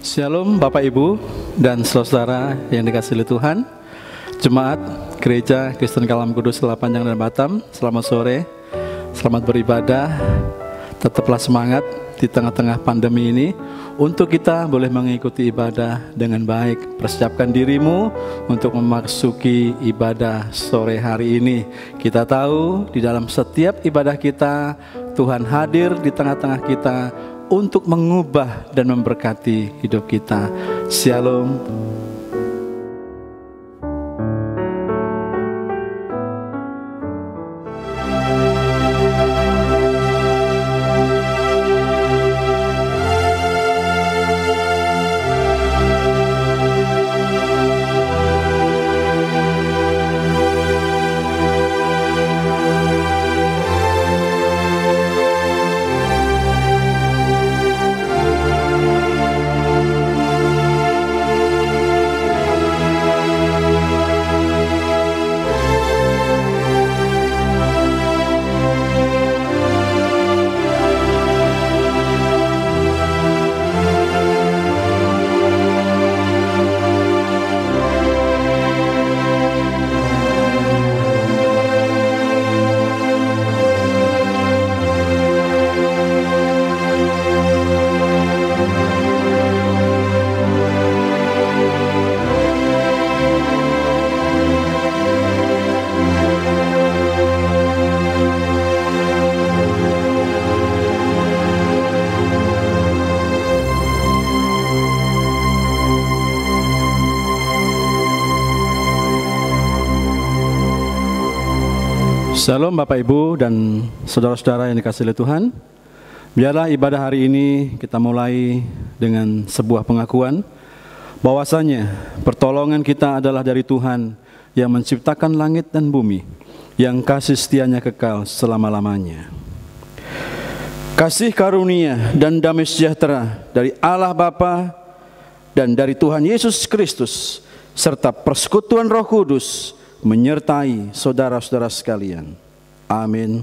Shalom Bapak Ibu dan saudara yang dikasihi oleh Tuhan. Jemaat Gereja Kristen Kalam Kudus Lapanjang dan Batam, selamat sore, selamat beribadah. Tetaplah semangat di tengah-tengah pandemi ini untuk kita boleh mengikuti ibadah dengan baik. Persiapkan dirimu untuk memasuki ibadah sore hari ini. Kita tahu di dalam setiap ibadah kita Tuhan hadir di tengah-tengah kita untuk mengubah dan memberkati hidup kita. Shalom. Shalom Bapak Ibu dan saudara-saudara yang dikasihi oleh Tuhan. Biarlah ibadah hari ini kita mulai dengan sebuah pengakuan bahwasanya pertolongan kita adalah dari Tuhan yang menciptakan langit dan bumi, yang kasih setianya kekal selama-lamanya. Kasih karunia dan damai sejahtera dari Allah Bapa dan dari Tuhan Yesus Kristus serta persekutuan Roh Kudus menyertai saudara-saudara sekalian. Amin.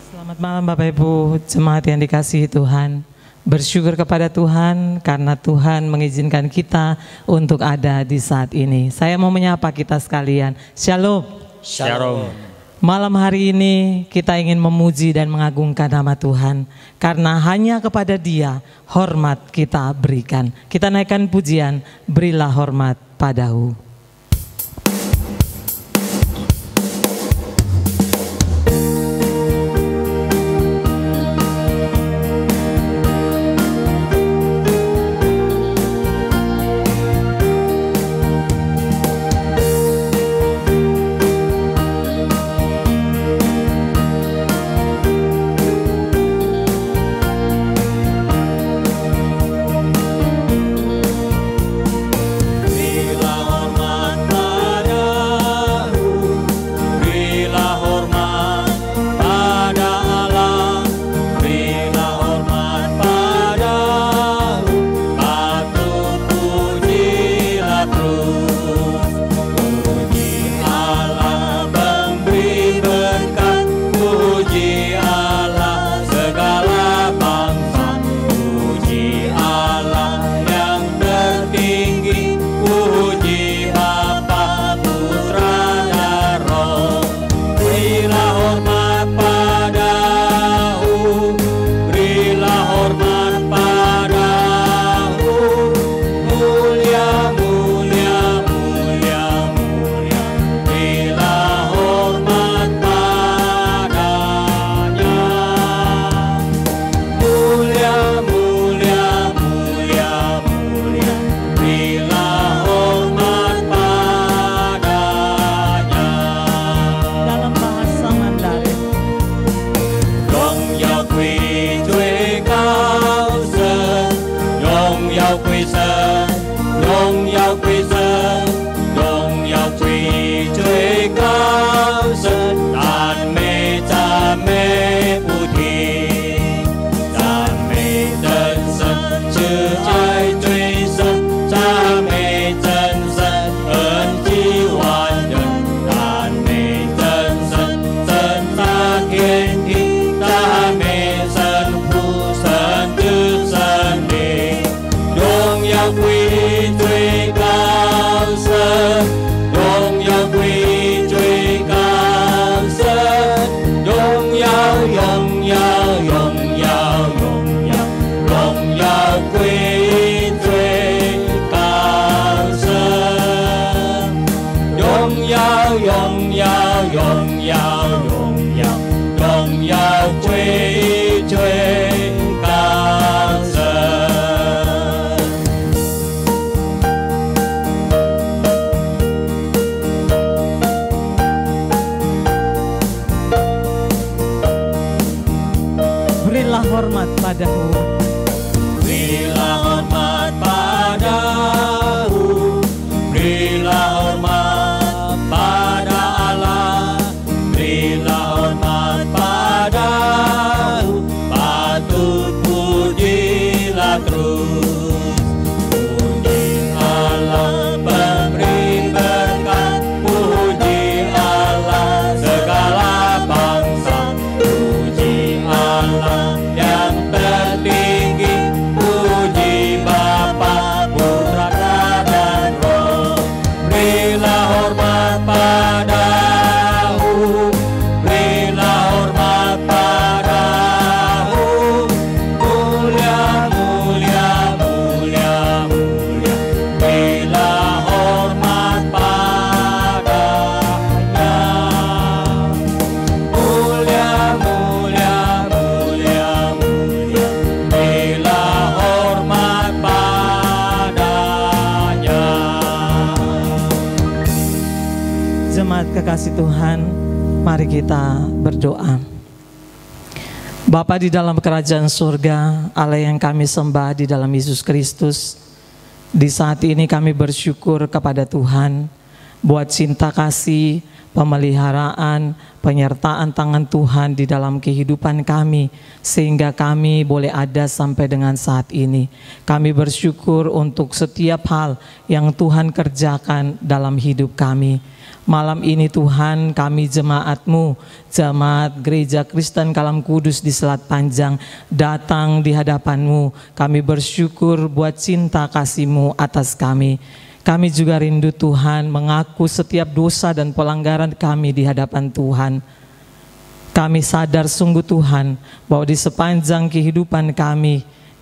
Selamat malam Bapak Ibu, jemaat yang dikasihi Tuhan. Bersyukur kepada Tuhan karena Tuhan mengizinkan kita untuk ada di saat ini. Saya mau menyapa kita sekalian. Shalom. Shalom. Malam hari ini kita ingin memuji dan mengagungkan nama Tuhan, karena hanya kepada Dia hormat kita berikan. Kita naikkan pujian, berilah hormat padahu. padamu. Berilah hormat padamu, berilah hormat pada Allah, berilah hormat padamu, patut pujilah terus. Puji Allah pemberi berkat, puji Allah segala bangsa, puji Allah yang tertinggi, puji Bapa, Putra dan Roh. Berilah hormat padamu, berilah hormat padamu, mulia, mulia, mulia, mulia. Berilah hormat padanya, mulia, mulia, mulia, mulia. Berilah hormat padanya. Jemaat kekasih Tuhan, mari kita berdoa. Bapa di dalam kerajaan surga, Allah yang kami sembah di dalam Yesus Kristus, di saat ini kami bersyukur kepada Tuhan buat cinta kasih, pemeliharaan, penyertaan tangan Tuhan di dalam kehidupan kami, sehingga kami boleh ada sampai dengan saat ini. Kami bersyukur untuk setiap hal yang Tuhan kerjakan dalam hidup kami. Malam ini Tuhan, kami jemaat-Mu, jemaat Gereja Kristen Kalam Kudus di Selat Panjang, datang di hadapan-Mu. Kami bersyukur buat cinta kasih-Mu atas kami. Kami juga rindu Tuhan mengaku setiap dosa dan pelanggaran kami di hadapan Tuhan. Kami sadar sungguh Tuhan bahwa di sepanjang kehidupan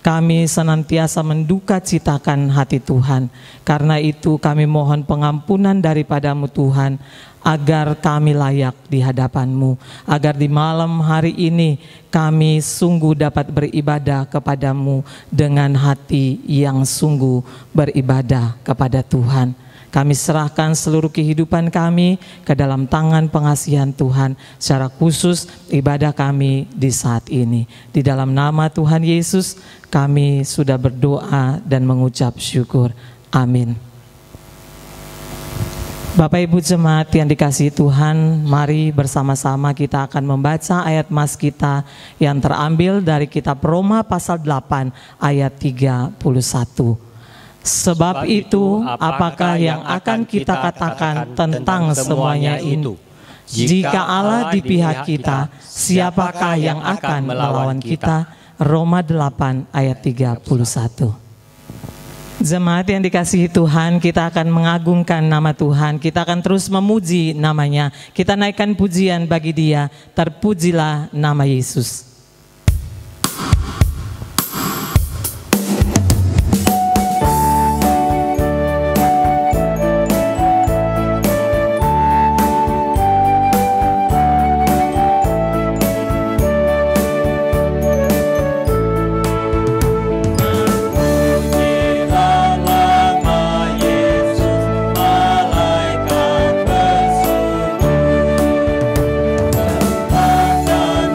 kami senantiasa menduka citakan hati Tuhan. Karena itu kami mohon pengampunan daripada-Mu Tuhan, agar kami layak di hadapan-Mu, agar di malam hari ini kami sungguh dapat beribadah kepada-Mu dengan hati yang sungguh beribadah kepada Tuhan. Kami serahkan seluruh kehidupan kami ke dalam tangan pengasihan Tuhan, secara khusus ibadah kami di saat ini. Di dalam nama Tuhan Yesus kami sudah berdoa dan mengucap syukur. Amin. Bapak Ibu jemaat yang dikasihi Tuhan, mari bersama-sama kita akan membaca ayat mas kita yang terambil dari kitab Roma pasal 8 ayat 31. Sebab itu, apakah yang akan kita katakan tentang semuanya itu? Jika Allah di pihak kita, siapakah yang akan melawan kita? Roma 8 ayat 31. Jemaat yang dikasihi Tuhan, kita akan mengagungkan nama Tuhan, kita akan terus memuji namanya, kita naikkan pujian bagi Dia, terpujilah nama Yesus. Malaikat bersujud, dan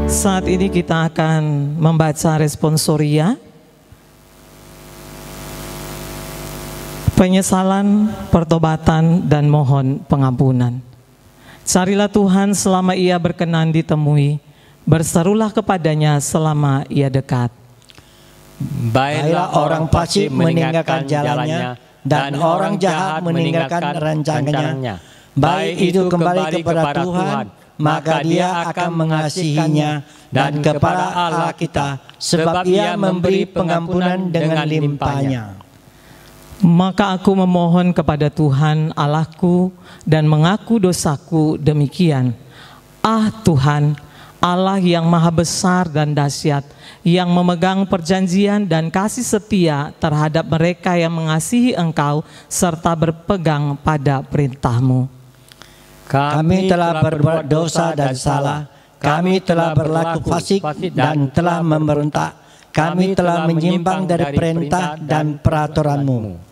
Saat ini kita akan membaca responsoria penyesalan, pertobatan, dan mohon pengampunan. Carilah Tuhan selama ia berkenan ditemui, berserulah kepadanya selama ia dekat. Baiklah orang fasik meninggalkan jalannya, dan orang jahat meninggalkan rencananya. Baik itu kembali kepada Tuhan, maka Dia akan mengasihinya, dan kepada Allah kita, sebab Ia memberi pengampunan dengan limpahnya. Maka aku memohon kepada Tuhan Allahku dan mengaku dosaku demikian. Ah Tuhan, Allah yang maha besar dan dahsyat, yang memegang perjanjian dan kasih setia terhadap mereka yang mengasihi Engkau serta berpegang pada perintah-Mu. Kami telah berbuat dosa dan salah, kami telah berlaku fasik dan telah memberontak, kami telah menyimpang dari perintah dan peraturan-Mu.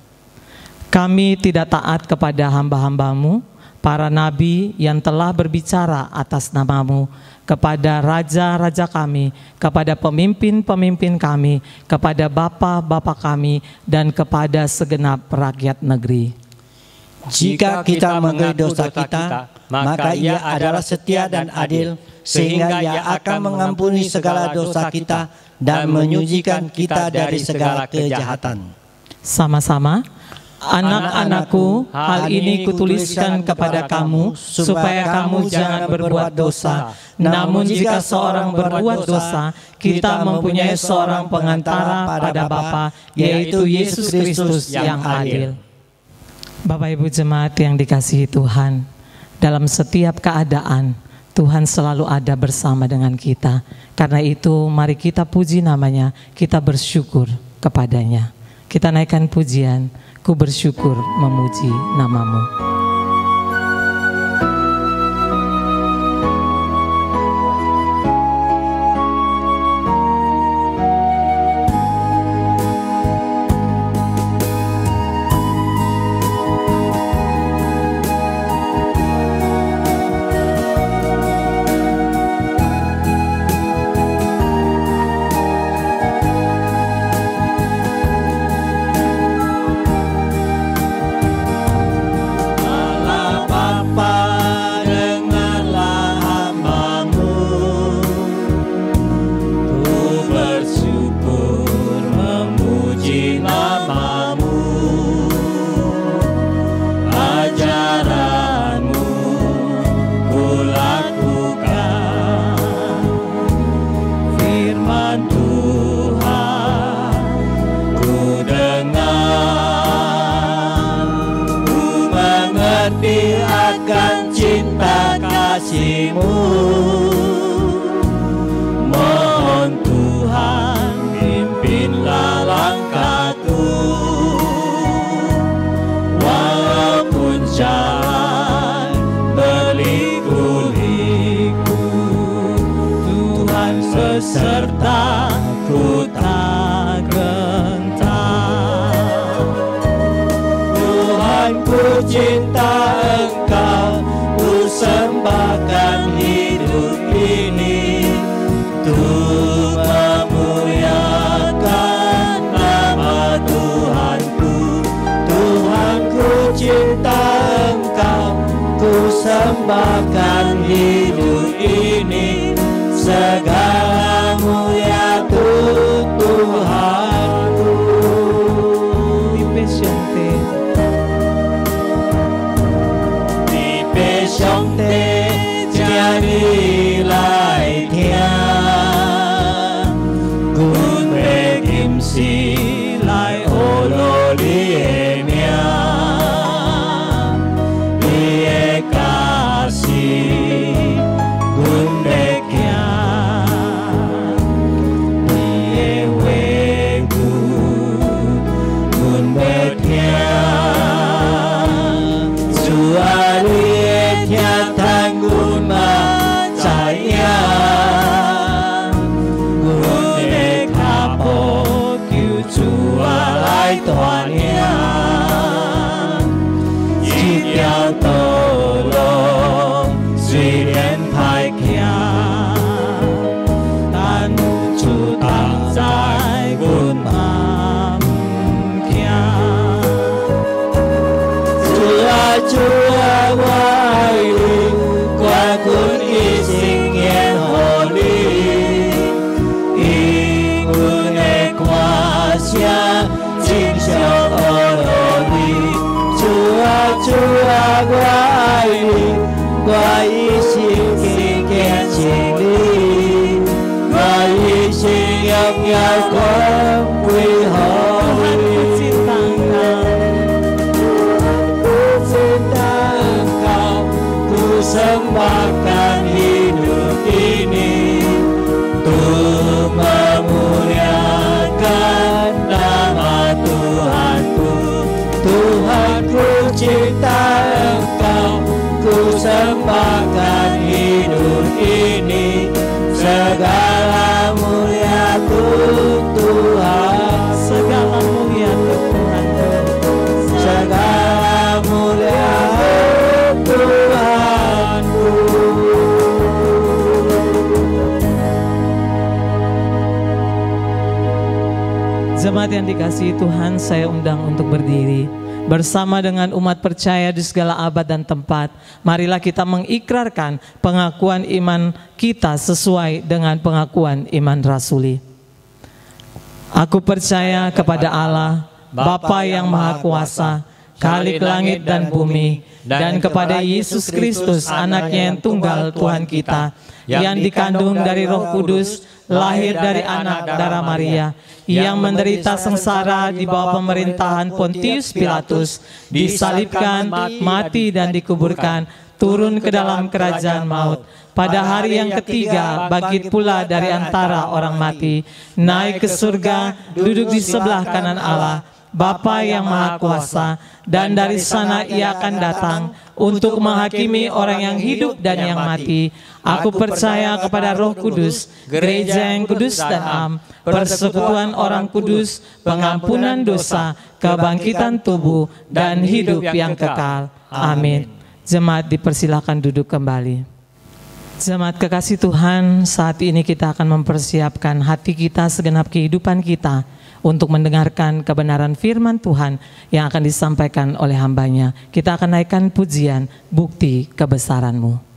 Kami tidak taat kepada hamba-hamba-Mu, para nabi yang telah berbicara atas nama-Mu, kepada raja-raja kami, kepada pemimpin-pemimpin kami, kepada bapa-bapa kami, dan kepada segenap rakyat negeri. Jika kita mengakui dosa kita, maka Ia adalah setia dan adil, sehingga Ia akan mengampuni segala dosa kita dan menyucikan kita dari segala kejahatan. Sama-sama. Anak-anakku, hal ini kutuliskan kepada kamu, supaya kamu jangan berbuat dosa. Namun jika seorang berbuat dosa, kita mempunyai seorang pengantara pada Bapa, yaitu Yesus Kristus yang adil. Bapak Ibu jemaat yang dikasihi Tuhan, dalam setiap keadaan, Tuhan selalu ada bersama dengan kita. Karena itu, mari kita puji namanya, kita bersyukur kepadanya. Kita naikkan pujian, ku bersyukur memuji nama-Mu. Mohon Tuhan pimpinlah langkahku, walaupun jalan berliku-liku. Tuhan besertaku tak gentar. Tuhan ku cinta Engkau, ku sembahkan hidup ini untuk memuliakan nama Tuhanku. Tuhan ku cinta Engkau, ku sembahkan hidup ini, segala mulia untuk Tuhanku. Dipesyongte jadilah itian, kun begimsi lai ololiemia, ie kasih kun bekia, Chúa ngoài đi qua cuốn y sinh nghiên hồ đi y cuốn e qua xa chính cho hồ đi Chúa ngoài đi qua y sinh nghiên trình đi qua y sinh nhập ngài con quy hồ sembahkan hidup ini untuk memuliakan nama Tuhanku. Tuhanku cinta Engkau, ku sembahkan hidup ini. Segala mulia untuk Tuhan, segala mulia untuk Tuhan, segala mulia untuk Tuhan. Jemaat yang dikasihi Tuhan, saya undang untuk berdiri. Bersama dengan umat percaya di segala abad dan tempat, marilah kita mengikrarkan pengakuan iman kita sesuai dengan pengakuan iman rasuli. Aku percaya kepada Allah, Bapa yang Maha Kuasa, Khalik langit dan bumi, dan kepada Yesus Kristus, anaknya yang tunggal Tuhan kita, yang dikandung dari Roh Kudus, lahir dari anak darah Maria, yang menderita sengsara di bawah pemerintahan Pontius Pilatus, disalibkan, mati dan dikuburkan, turun ke dalam kerajaan maut. Pada hari yang ketiga, bangkit pula dari antara orang mati, naik ke surga, duduk di sebelah kanan Allah, Bapa yang Maha Kuasa, dan dari sana Ia akan datang untuk menghakimi orang yang hidup dan yang mati. Aku percaya kepada Roh Kudus, gereja yang kudus dan am, persekutuan orang kudus, pengampunan dosa, kebangkitan tubuh, dan hidup yang kekal. Amin. Jemaat dipersilakan duduk kembali. Jemaat kekasih Tuhan, saat ini kita akan mempersiapkan hati kita, segenap kehidupan kita, untuk mendengarkan kebenaran firman Tuhan yang akan disampaikan oleh hambanya. Kita akan naikkan pujian, bukti kebesaran-Mu.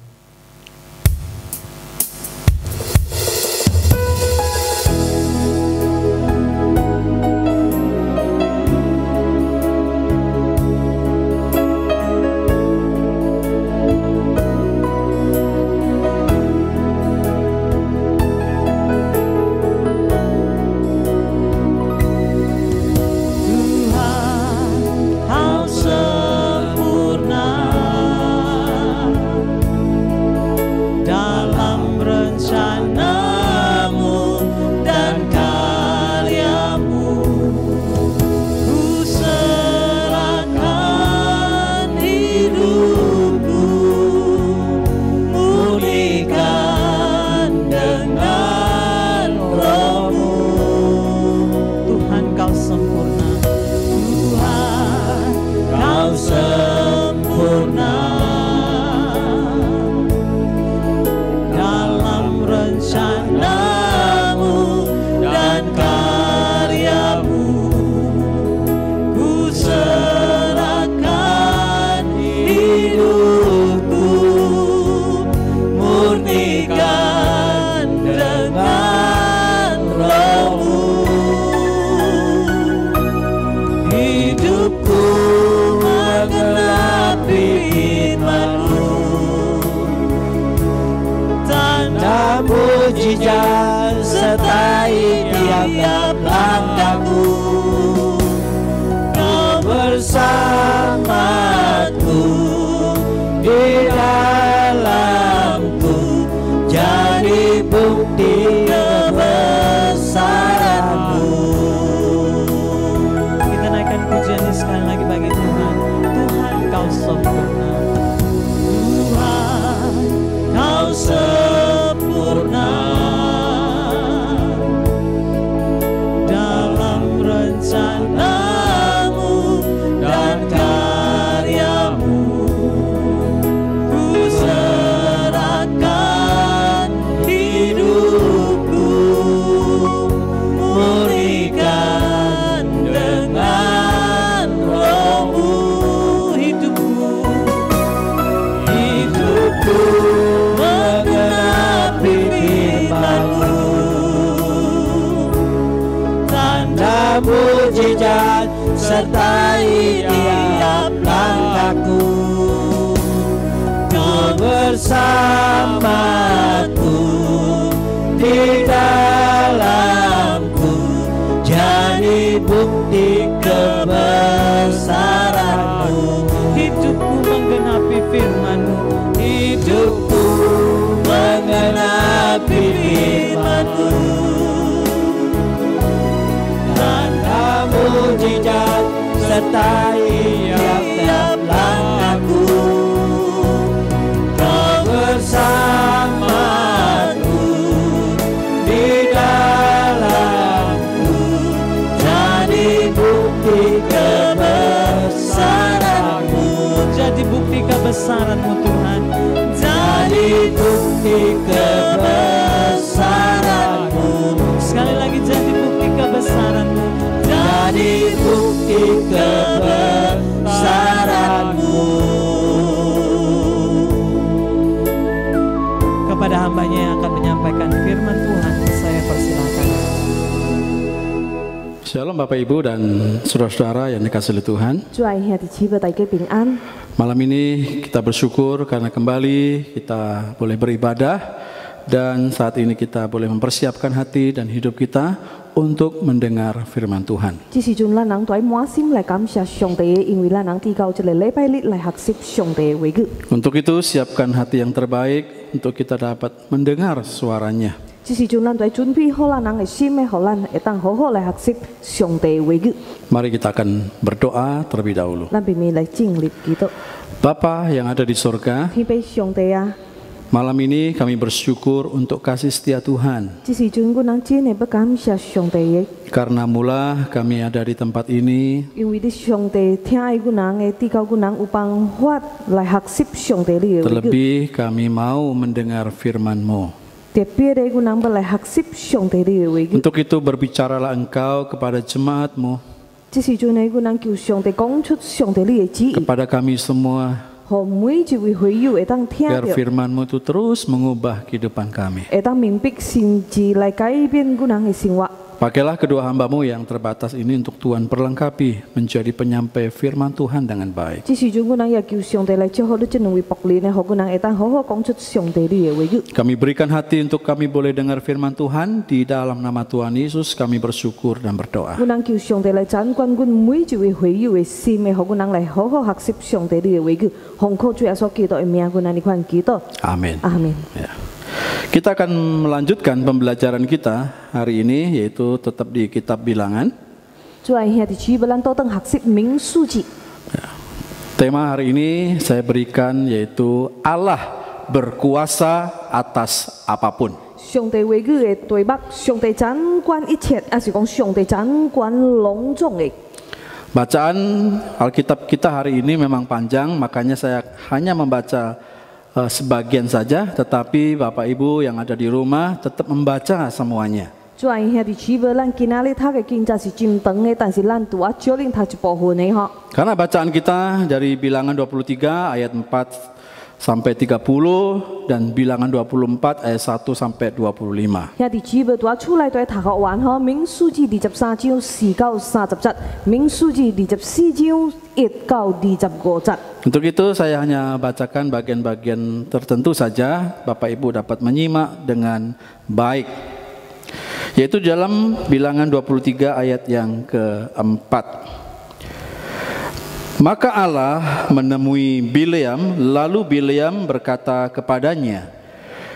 Sertai tiap-tiap langkahku, Kau bersamaku di dalamku, jadi bukti kebesaran-Mu. Kita naikkan pujian sekali lagi bagi Tuhan. Tuhan, Kau sempurna. Tuhan, Kau sempurna. mujizat sertai tiap langkahku. Kau bersamaku di dalamku, jadi bukti kebesaran-Mu. Hidupku menggenapi firman-Mu, Hidupku mengenapi firman-Mu. Tanda mujizat sertai tiap langkahku. Kau bersamaku di dalamku, jadi bukti kebesaran-Mu. jadi bukti kebesaran-Mu Tuhan. Jadi bukti kebesaran-Mu. Sekali lagi jadi bukti kebesaran-Mu. Jadi bukti kebesaran-Mu. Kepada hambanya yang akan menyampaikan firman Tuhan, saya persilakan. Shalom Bapak Ibu dan saudara-saudara yang dikasihi oleh Tuhan. Malam ini kita bersyukur karena kembali kita boleh beribadah, dan saat ini kita boleh mempersiapkan hati dan hidup kita untuk mendengar firman Tuhan. Untuk itu siapkan hati yang terbaik untuk kita dapat mendengar suaranya. Mari kita akan berdoa terlebih dahulu. Bapa yang ada di surga, malam ini kami bersyukur untuk kasih setia Tuhan. Karena mula kami ada di tempat ini, terlebih kami mau mendengar firman-Mu. Untuk itu berbicaralah Engkau kepada jemaat-Mu, kepada kami semua, biar firman-Mu itu terus mengubah kehidupan kami. Pakailah kedua hamba-Mu yang terbatas ini untuk Tuhan perlengkapi menjadi penyampai firman Tuhan dengan baik. Kami berikan hati untuk kami boleh dengar firman Tuhan. Di dalam nama Tuhan Yesus kami bersyukur dan berdoa. Amin. Ya. Kita akan melanjutkan pembelajaran kita hari ini, yaitu tetap di kitab Bilangan. Ya. Tema hari ini saya berikan yaitu Allah berkuasa atas apapun. Bacaan Alkitab kita hari ini memang panjang, makanya saya hanya membaca sebagian saja, tetapi Bapak Ibu yang ada di rumah tetap membaca semuanya. Karena bacaan kita dari Bilangan 23 ayat 4 sampai 30 dan Bilangan 24 ayat 1 sampai 25. Untuk itu saya hanya bacakan bagian-bagian tertentu saja, Bapak Ibu dapat menyimak dengan baik. Yaitu dalam Bilangan 23 ayat yang keempat. Maka Allah menemui Bileam, lalu Bileam berkata kepadanya,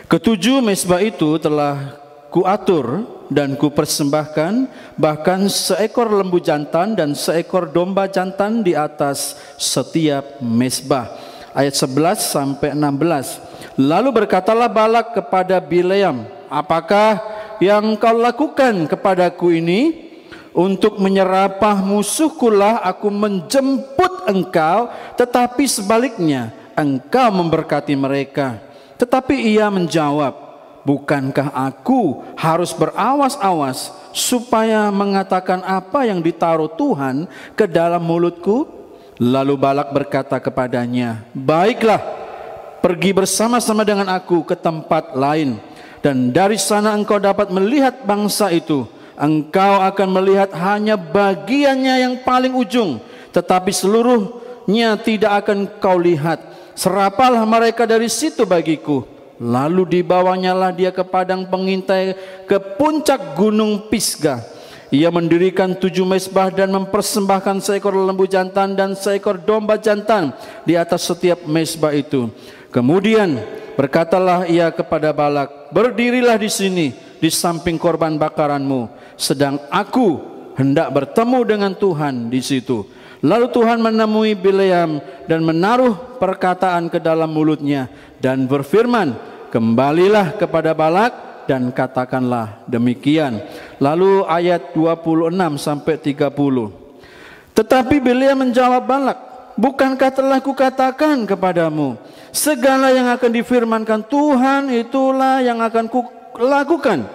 "Ketujuh mezbah itu telah kuatur dan kupersembahkan, bahkan seekor lembu jantan dan seekor domba jantan di atas setiap mezbah." Ayat 11 sampai 16. Lalu berkatalah Balak kepada Bileam, "Apakah yang kau lakukan kepadaku ini? Untuk menyerapah musuhkulah aku menjemput engkau, tetapi sebaliknya engkau memberkati mereka." Tetapi ia menjawab, "Bukankah aku harus berawas-awas supaya mengatakan apa yang ditaruh Tuhan ke dalam mulutku?" Lalu Balak berkata kepadanya, "Baiklah, pergi bersama-sama dengan aku ke tempat lain, dan dari sana engkau dapat melihat bangsa itu. Engkau akan melihat hanya bagiannya yang paling ujung, tetapi seluruhnya tidak akan kau lihat. Serapalah mereka dari situ bagiku. Lalu dibawanya lah dia ke padang pengintai, ke puncak gunung Pisgah. Ia mendirikan 7 mezbah dan mempersembahkan seekor lembu jantan dan seekor domba jantan di atas setiap mezbah itu. Kemudian berkatalah ia kepada Balak, berdirilah di sini di samping korban bakaranmu, sedang aku hendak bertemu dengan Tuhan di situ. Lalu Tuhan menemui Bileam dan menaruh perkataan ke dalam mulutnya dan berfirman, kembalilah kepada Balak dan katakanlah demikian. Lalu ayat 26 sampai 30. Tetapi Bileam menjawab Balak, bukankah telah kukatakan kepadamu, segala yang akan difirmankan Tuhan itulah yang akan kulakukan.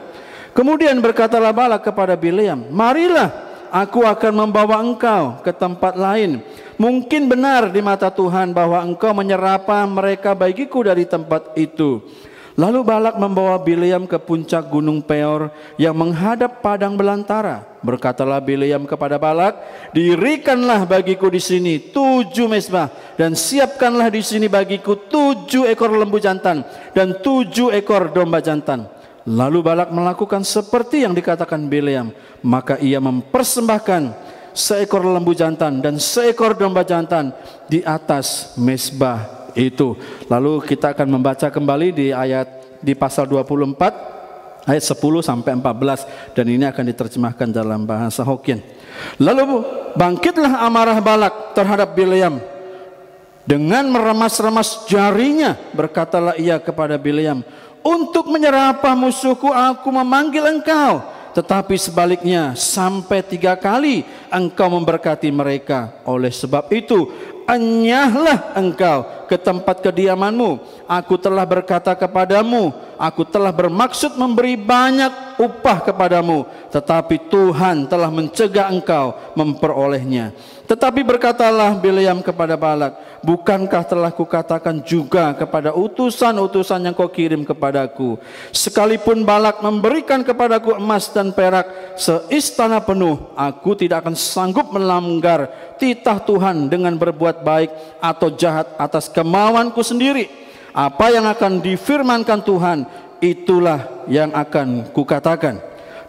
Kemudian berkatalah Balak kepada Bileam, marilah aku akan membawa engkau ke tempat lain. Mungkin benar di mata Tuhan bahwa engkau menyerapa mereka bagiku dari tempat itu. Lalu Balak membawa Bileam ke puncak gunung Peor yang menghadap padang belantara. Berkatalah Bileam kepada Balak, dirikanlah bagiku di sini 7 mezbah dan siapkanlah di sini bagiku 7 ekor lembu jantan dan 7 ekor domba jantan. Lalu Balak melakukan seperti yang dikatakan Bileam, maka ia mempersembahkan seekor lembu jantan dan seekor domba jantan di atas mezbah itu. Lalu kita akan membaca kembali di pasal 24 ayat 10 sampai 14 dan ini akan diterjemahkan dalam bahasa Hokkien. Lalu bangkitlah amarah Balak terhadap Bileam. Dengan meremas-remas jarinya berkatalah ia kepada Bileam, untuk menyerapa musuhku aku memanggil engkau, tetapi sebaliknya sampai 3 kali engkau memberkati mereka. Oleh sebab itu enyahlah engkau ke tempat kediamanmu. Aku telah berkata kepadamu, aku telah bermaksud memberi banyak upah kepadamu, tetapi Tuhan telah mencegah engkau memperolehnya. Tetapi berkatalah Bileam kepada Balak, bukankah telah kukatakan juga kepada utusan-utusan yang kau kirim kepadaku, sekalipun Balak memberikan kepadaku emas dan perak seistana penuh, aku tidak akan sanggup melanggar titah Tuhan dengan berbuat baik atau jahat atas kemauanku sendiri. Apa yang akan difirmankan Tuhan, itulah yang akan kukatakan.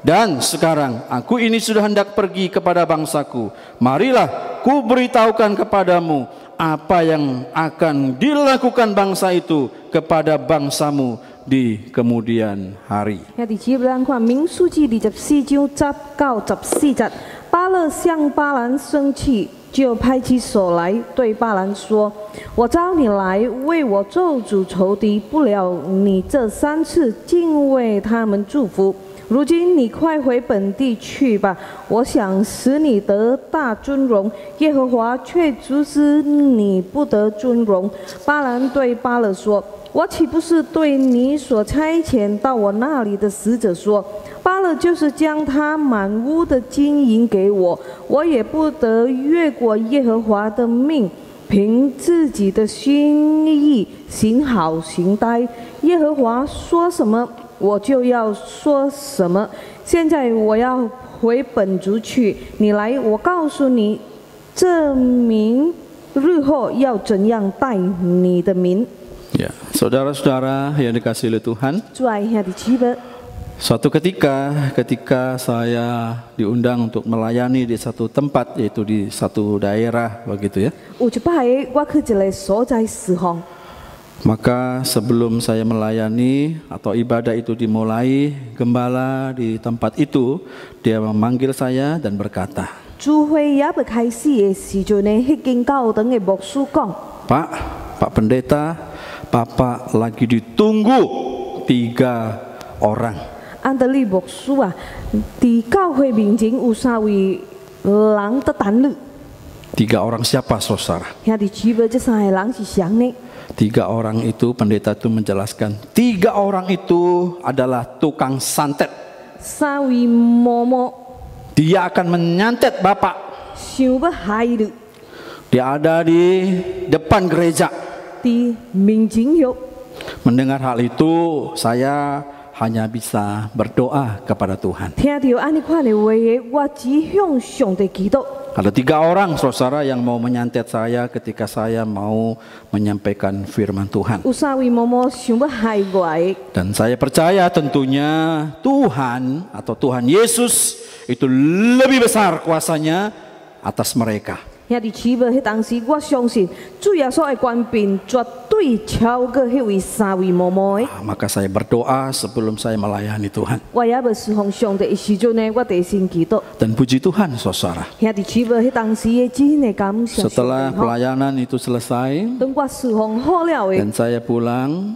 Dan sekarang aku ini sudah hendak pergi kepada bangsaku. Marilah ku beritahukan kepadamu apa yang akan dilakukan bangsa itu kepada bangsamu di kemudian hari. 第七章看民数记24章10到14节，巴勒向巴兰生气，就拍起手来对巴兰说：“我召你来为我咒诅仇敌，不料你这3次竟为他们祝福。如今你快回本地去吧，我想使你得大尊荣，耶和华却阻止你不得尊荣。”巴兰对巴勒说：“我岂不是对你所差遣到我那里的使者说，巴勒就是将他满屋的金银给我，我也不得越过耶和华的命，凭自己的心意行好行歹。耶和华说什么，我就要说什么。现在我要回本族去，你来，我告诉你，这民日后要怎样待你的民。” Ya, saudara-saudara yang dikasihi oleh Tuhan, suatu ketika saya diundang untuk melayani di satu tempat, yaitu di satu daerah begitu ya. Maka sebelum saya melayani atau ibadah itu dimulai, gembala di tempat itu dia memanggil saya dan berkata, Pak Pendeta, Bapak lagi ditunggu 3 orang. 3 orang siapa, saudara? 3 orang itu, pendeta itu menjelaskan, 3 orang itu adalah tukang santet. Dia akan menyantet Bapak. Dia ada di depan gereja. Mendengar hal itu, saya hanya bisa berdoa kepada Tuhan. 听到安尼款的话的，我只向上帝祈祷。 Ada 3 orang saudara yang mau menyantet saya ketika saya mau menyampaikan firman Tuhan. 有3位嬷嬷想要害我的， Dan saya percaya tentunya Tuhan atau Tuhan Yesus itu lebih besar kuasanya atas mereka. 兄弟姊妹，迄当时我相信主耶稣的权柄绝对超过迄位3位嬷嬷的。 Maka saya berdoa sebelum saya melayani Tuhan. 我也要侍奉上帝的时阵呢，我第一先祈祷。 Dan puji Tuhan saudara. 兄弟姊妹，迄当时的真的感谢上帝。 Setelah pelayanan itu selesai 等我侍奉好了的， dan saya pulang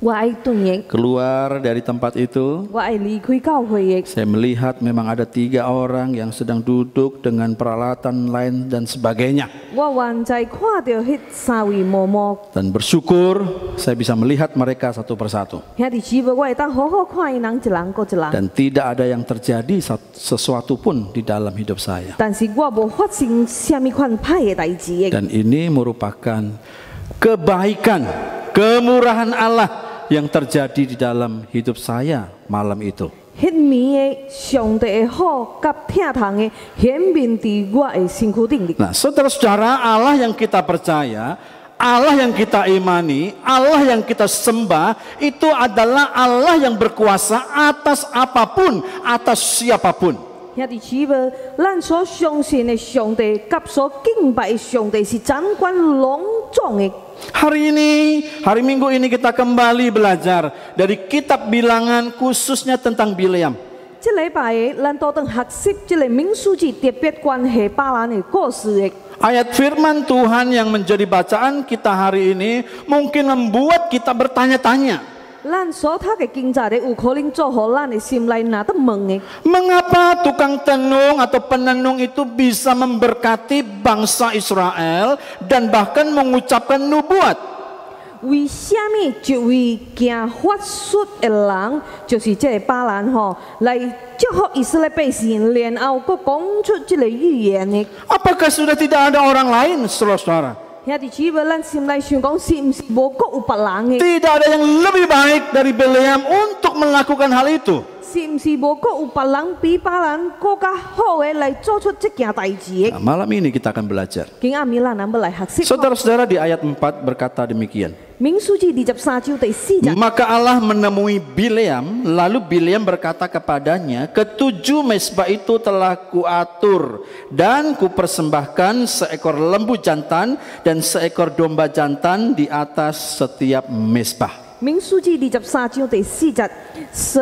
我爱转的， keluar dari tempat itu, 我爱离开教会的。 saya melihat memang ada 3 orang yang sedang duduk dengan peralatan lain dan sebagainya. 我原在看到迄3位嬷嬷， Dan bersyukur saya bisa melihat mereka satu persatu. 兄弟姊妹，我会当好好看伊人一人过一人。 Dan tidak ada yang terjadi sesuatu pun di dalam hidup saya. 但是我无发生什么款歹的代志的。 Dan ini merupakan kebaikan, kemurahan Allah yang terjadi di dalam hidup saya malam itu. 迄暝的上帝的好甲疼痛的显明伫我的身躯顶里。 Nah, saudara-saudara, Allah yang kita percaya, Allah yang kita imani, Allah yang kita sembah, itu adalah Allah yang berkuasa atas apapun, atas siapapun. 兄弟姊妹，咱所相信的上帝，甲所敬拜的上帝是掌管隆重的。 Hari ini, hari Minggu ini kita kembali belajar dari kitab Bilangan khususnya tentang Bileam. 这礼拜的，咱都当学习这个民数记特别关系巴兰的故事的。 Ayat firman Tuhan yang menjadi bacaan kita hari ini mungkin membuat kita bertanya-tanya. 咱所读的经节的，有可能做互咱的心内哪得问的。 Mengapa tukang tenung atau penenung itu bisa memberkati bangsa Israel dan bahkan mengucapkan nubuat? 为什么一位行法术的人，就是这个巴兰吼，来祝福以色列百姓，然后佫讲出这个预言的？ Apakah sudah tidak ada orang lain, saudara-saudara? 兄弟姊妹，咱心内想讲，是毋是无佫有别人的？ Tidak ada yang lebih baik dari Bileam untuk melakukan hal itu. 是毋是无佫有别人比巴兰佫较好的来做出这件代志的？ Nah, malam ini kita akan belajar. 今暗暝咱要来学习。 Saudara-saudara, di ayat 4 berkata demikian. 民数记23章第4節。 Maka Allah menemui Bileam, lalu Bileam berkata kepadanya, "Ketujuh mezbah itu telah kuatur dan kupersembahkan seekor lembu jantan dan seekor domba jantan di atas setiap mezbah." 民数记23章第4節，神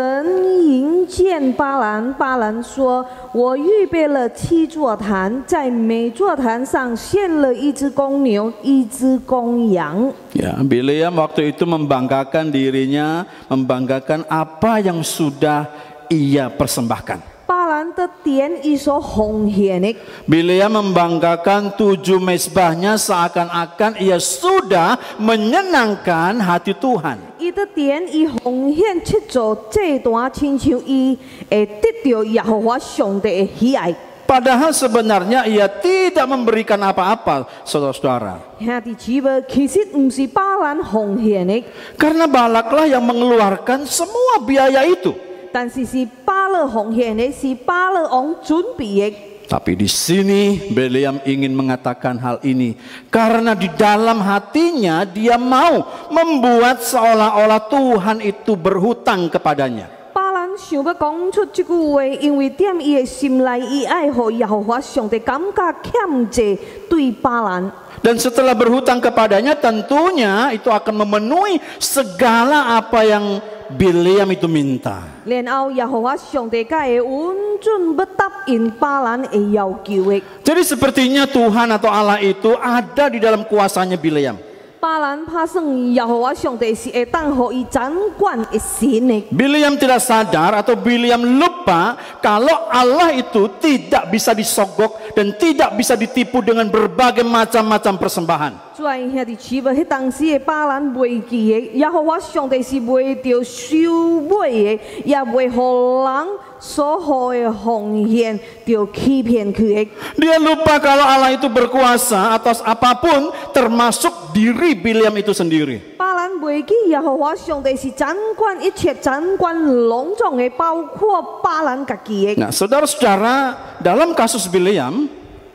迎見巴蘭，巴蘭說：“我預備了7座壇，在每座壇上獻了1隻公牛，1隻公羊。” Ya, Bileam waktu itu membanggakan dirinya, membanggakan apa yang sudah ia persembahkan. 巴蘭的點伊所奉獻的， Bileam membanggakan 7 mezbahnya seakan-akan ia sudah menyenangkan hati Tuhan. 伊的點伊奉獻7座祭壇，親像伊會得到耶和華上帝的喜愛。 Padahal sebenarnya ia tidak memberikan apa-apa, saudara-saudara. 兄弟姊妹，其實唔是巴蘭奉獻的， Karena Balaklah yang mengeluarkan semua biaya itu. 但是是巴勒奉獻的，是巴勒王準備的。 Tapi di sini Bileam ingin mengatakan hal ini karena di dalam hatinya dia mau membuat seolah-olah Tuhan itu berhutang kepadanya. 巴蘭想要講出這句話，因為踮伊的心內，伊愛互耶和華上帝感覺欠債對巴蘭。 Dan setelah berhutang kepadanya tentunya itu akan memenuhi segala apa yang Bileam itu minta. 然後耶和華上帝才會允准要答應巴蘭的要求的。 Jadi sepertinya Tuhan atau Allah itu ada di dalam kuasanya Bileam. 巴蘭拍算耶和華上帝是會當互伊掌管的神的。 Bileam tidak sadar atau Bileam lupa kalau Allah itu tidak bisa disogok dan tidak bisa ditipu dengan berbagai macam-macam persembahan. 所以兄弟姊妹，迄當時的巴蘭袂記的，耶和華上帝是袂着收買的，也袂互人所予的奉獻着欺騙佢的。 Dia lupa kalau Allah itu berkuasa atas apapun termasuk diri Bileam itu sendiri. 巴蘭袂会记耶和华上帝是掌管一切、掌管隆重的，包括巴兰家己的。 Nah, saudara-saudara, dalam kasus Bileam,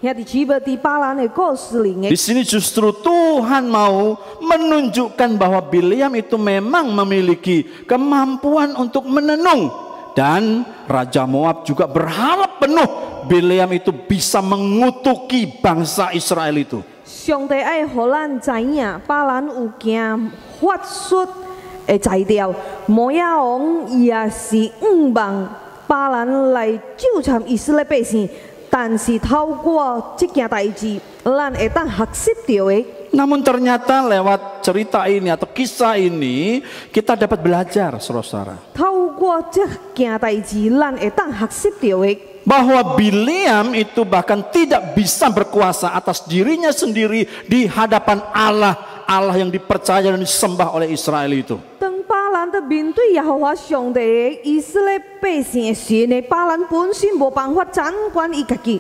兄弟姊妹，伫巴兰的故事里面 di，sini justru Tuhan mau menunjukkan bahwa Bileam itu memang memiliki kemampuan untuk menenung, dan Raja Moab juga berharap penuh Bileam itu bisa mengutuki bangsa Israel itu. 上帝爱互咱知影，巴兰有行法术的材料，摩押王也是望巴兰来纠缠以色列百姓。 但是透过这件代志，咱会当学习到的。 Namun ternyata lewat cerita ini atau kisah ini kita dapat belajar, saudara-saudara, 透过这件代志，咱会当学习到的。 bahwa Bileam itu bahkan tidak bisa berkuasa atas dirinya sendiri di hadapan Allah, Allah yang dipercaya dan disembah oleh Israel itu. 当巴兰在面对耶和华上帝的以色列百姓的时呢，巴兰本身无办法掌管伊家己。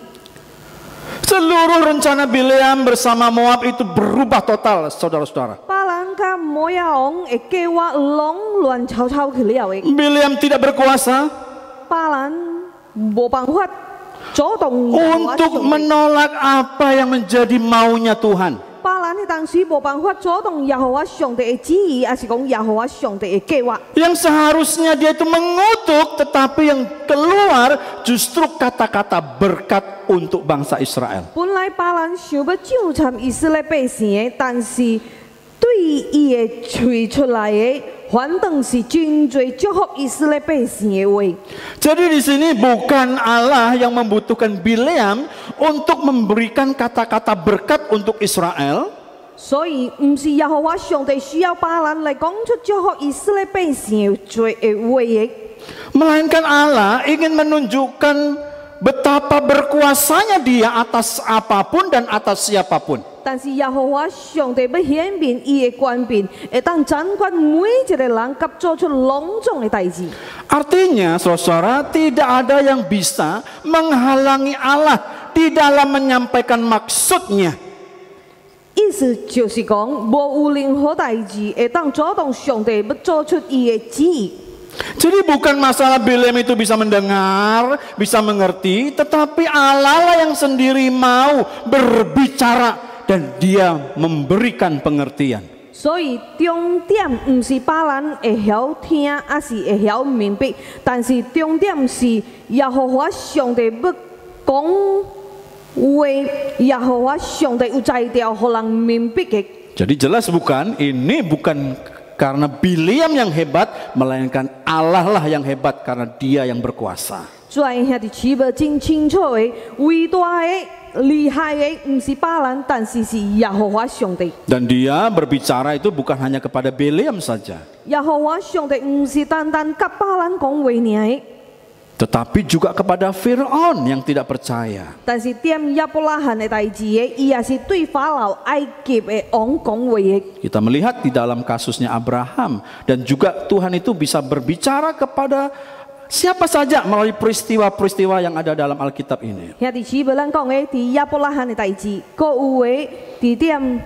Seluruh rencana Bileam bersama Moab itu berubah total, saudara-saudara. 巴兰甲摩押王的计划拢乱糟糟去了的。 Bileam tidak berkuasa 巴兰无办法主动 untuk menolak apa yang menjadi maunya Tuhan. 巴兰迄当时无办法主动耶和华上帝的旨意，还是讲耶和华上帝的计划。 Yang seharusnya dia itu mengutuk, tetapi yang keluar justru kata-kata berkat untuk bangsa Israel. 本来巴兰想要纠缠以色列百姓的，但是对伊的嘴出来的，反正是真侪祝福以色列百姓的话。 Jadi di sini bukan Allah yang membutuhkan Bileam untuk memberikan kata-kata berkat untuk Israel, 所以，唔是耶和华上帝需要巴兰来讲出祝福以色列百姓的话的， melainkan Allah ingin menunjukkan betapa berkuasanya Dia atas apapun dan atas siapapun. 但是耶和华上帝要显明伊的权柄，会当掌管每一个人，甲做出隆重的代志。 Artinya, saudara, tidak ada yang bisa menghalangi Allah di dalam menyampaikan maksudnya. 意思就是讲，无有任何代志会当阻挡上帝要做出伊的旨意。 Jadi bukan masalah Bileam itu bisa mendengar, bisa mengerti, tetapi Allah lah yang sendiri mau berbicara dan Dia memberikan pengertian. 所以重点唔是巴兰会晓听，还是会晓明白，但是重点是耶和华上帝要讲话，耶和华上帝有材料，互人明白的。 Jadi jelas bukan, ini bukan karena Bileam yang hebat, melainkan Allah lah yang hebat karena Dia yang berkuasa. 所以兄弟姊妹真清楚的，伟大的、厉害的，唔是巴兰，但是是耶和华上帝。 Dan Dia berbicara itu bukan hanya kepada Bileam saja, 耶和华上帝唔是单单甲巴兰讲话尔的， tetapi juga kepada Firaun yang tidak percaya. 但是点亚伯拉罕的代志的，伊也是对法老埃及的王讲话的。 Kita melihat di dalam kasusnya Abraham, dan juga Tuhan itu bisa berbicara kepada siapa saja melalui peristiwa-peristiwa yang ada dalam Alkitab ini. 兄弟姊妹，咱讲的伫亚伯拉罕的代志，搁有的伫点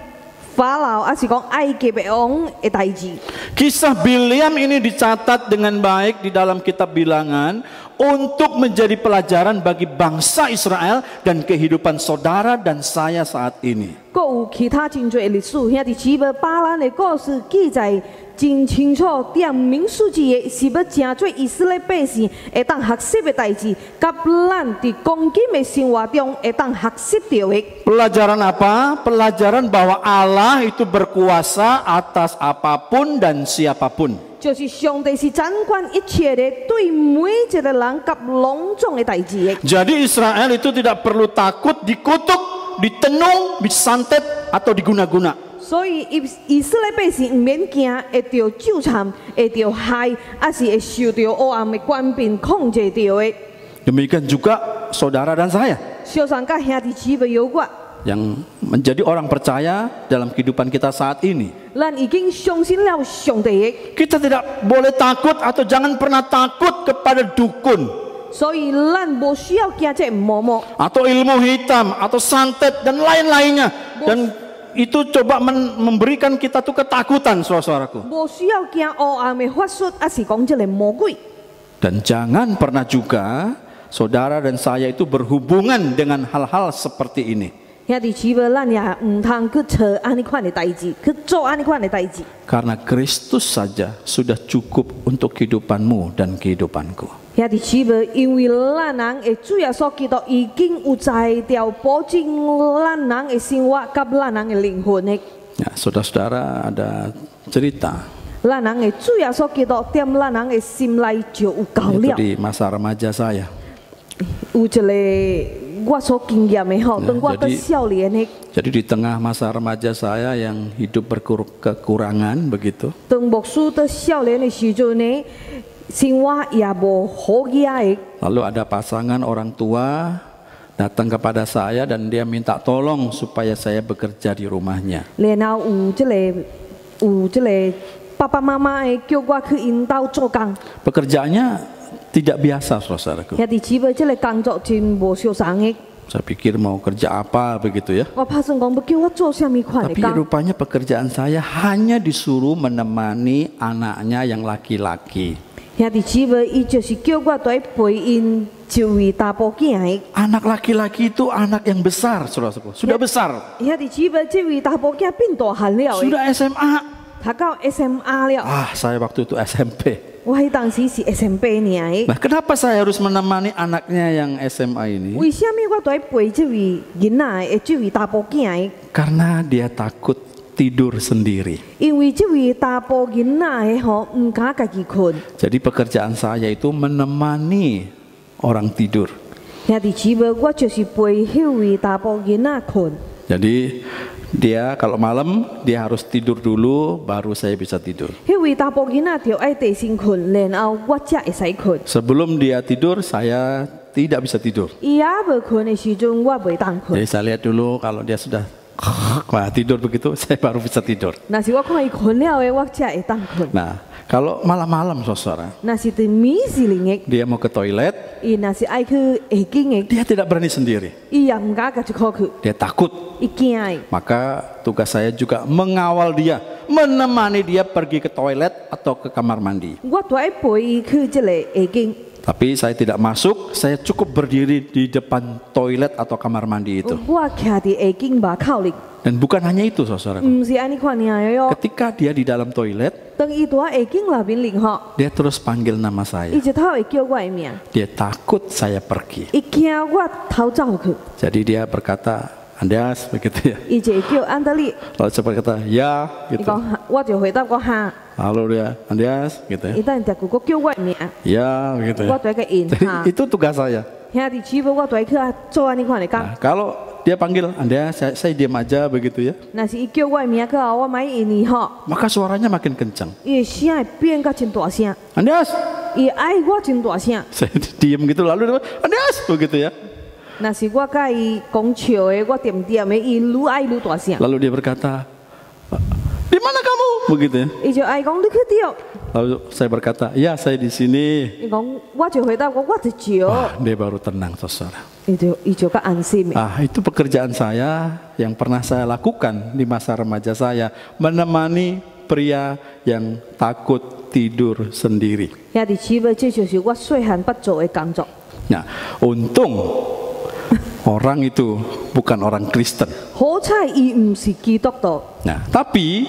法老，还是讲埃及的王的代志。 Kisah Bileam ini dicatat dengan baik di dalam kitab Bilangan untuk menjadi pelajaran bagi bangsa Israel dan kehidupan saudara dan saya saat ini. 搁有其他真侪的历史，兄弟姊妹，巴兰的故事记载真清楚，点民数记的是要真做以色列百姓会当学习的代志，甲咱伫公今的生活中会当学习到的。 Pelajaran apa? Pelajaran bahwa Allah itu berkuasa atas apapun dan siapapun. 就是上帝是掌管一切的，对每一个人甲隆重的代志的。 Jadi Israel itu tidak perlu takut dikutuk, ditenung, disantet atau diguna-guna. 所以以色列百姓唔免惊，会着纠缠，会着害，还是会受到黑暗的官兵控制着的。 Demikian juga saudara dan saya 小三甲兄弟姊妹有关， yang menjadi orang percaya dalam kehidupan kita saat ini. 咱已经相信了上帝的。 Kita tidak boleh takut atau jangan pernah takut kepada dukun 所以咱无需要惊这嬷嬷， atau ilmu hitam atau santet dan lain-lainnya. Dan itu coba memberikan kita tuh ketakutan, saudaraku. 無需要驚黑暗嘅法術，還是講即個魔鬼。 Dan jangan pernah juga saudara dan saya itu berhubungan dengan hal-hal seperti ini. 兄弟姊妹，咱也唔通去做安尼款嘅代志，去做安尼款嘅代志。 Karena Kristus saja sudah cukup untuk kehidupanmu dan kehidupanku. 兄弟姊妹，因為咱人嘅主耶穌基督已經有在條保證咱人嘅生活及咱人嘅靈魂嘅。 Ya, saudara-saudara ada cerita. 咱人嘅主耶穌基督踮咱人嘅心內就有夠 Itu 了。 di masa remaja saya. 有一個我所經驗嘅吼，當我嘅少年嘅， Jadi di tengah masa remaja saya yang hidup berkekurangan begitu. 當牧師嘅少年嘅時陣呢，生活也無好嘅。 Lalu ada pasangan orang tua datang kepada saya dan dia minta tolong supaya saya bekerja di rumahnya. 然後有即個爸爸媽媽嘅叫我去因兜做工。 Pekerjaannya tidak biasa, saudaraku. 兄弟姊妹，即個工作真無相同嘅。 Saya pikir mau kerja apa begitu ya. 我拍算講要叫我做啥物款 Tapi 嘅工？ rupanya pekerjaan saya hanya disuruh menemani anaknya yang laki-laki. 兄弟姊妹，伊就是叫我對陪因一位大埔囝嘅。 Anak laki-laki itu anak yang besar, saudaraku. Sudah besar. 兄弟姊妹，即位大埔囝變大漢了嘅， Sudah SMA. 讀到 SMA 了。 Ah, saya waktu itu SMP. 我喺當時是 SMP 年嘅。 Nah, kenapa saya harus menemani anaknya yang SMA ini? 為什麼我對陪即位囡仔嘅，即位大埔囝嘅？ Karena dia takut tidur sendiri. 因為即位大埔囡仔嘅吼，唔敢家己困。 Jadi pekerjaan saya itu menemani orang tidur. 兄弟姊妹，我就是陪迄位大埔囡仔困。 Jadi dia kalau malam dia harus tidur dulu baru saya bisa tidur. 迄位大埔囡仔就愛地先困，然後我才會使困。 Sebelum dia tidur saya tidak bisa tidur. 伊也無困嘅時陣，我袂當困。 Jadi saya lihat dulu kalau dia sudah wah, tidur begitu saya baru bisa tidur. 若是我看伊困了嘅，我才會當困。 Nah, kalau malam-malam saudara, 若是對暝時靈嘅， dia mau ke toilet, 伊若是愛去下經嘅， dia tidak berani sendiri. 伊也唔敢家己靠去， Dia takut. 伊驚嘅。 Maka tugas saya juga mengawal dia, menemani dia pergi ke toilet atau ke kamar mandi. 我都愛陪伊去即個下經。 Tapi saya tidak masuk, saya cukup berdiri di depan toilet atau kamar mandi itu. 我徛伫下經外口裡， Dan bukan hanya itu, saudara. 唔是安尼看爾嘅喲。 Ketika dia di dalam toilet, 當伊伫下經內邊靈吼， dia terus panggil nama 伊 saya. 就頭會叫我嘅名， Dia takut saya pergi. 伊驚我偷走去， Jadi dia berkata, Andreas, begitu ya. 伊就會叫安德烈。 Lalu saya berkata, ya, 伊 gitu. 講，我就回答我哈， Lalu dia, Andreas, gitu ya. 伊等下個叫我嘅名， Ya, begitu 我 ya. 對個應 Jadi 哈。 itu tugas saya. 兄弟姊妹，我對去做安尼款嘅工。 Nah, kalau dia panggil Andreas, saya diam aja begitu ya. 若是伊叫我嘅名，佢話我咪應伊吼， Maka suaranya makin kencang. 伊嘅聲會變到真大聲， Andreas, 伊愛我真大聲。 saya diam gitu lalu dia, Andreas, begitu ya. 若是我甲伊講笑嘅，我點點嘅，伊愈愛愈大聲。 Lalu dia berkata, di mana kamu? Begitu ya. 伊就愛講你去掉， Lalu saya berkata, ya saya di sini. 伊講我就回答我在照， Wah, dia baru tenang, saudara. 伊就較安心嘅。 Ah, itu pekerjaan saya yang pernah saya lakukan di masa remaja saya, menemani pria yang takut tidur sendiri. 兄弟姊妹，這就是我細漢捌做嘅工作。 Nah, untung orang itu bukan orang Kristen. 好彩伊唔是基督徒， Nah, tapi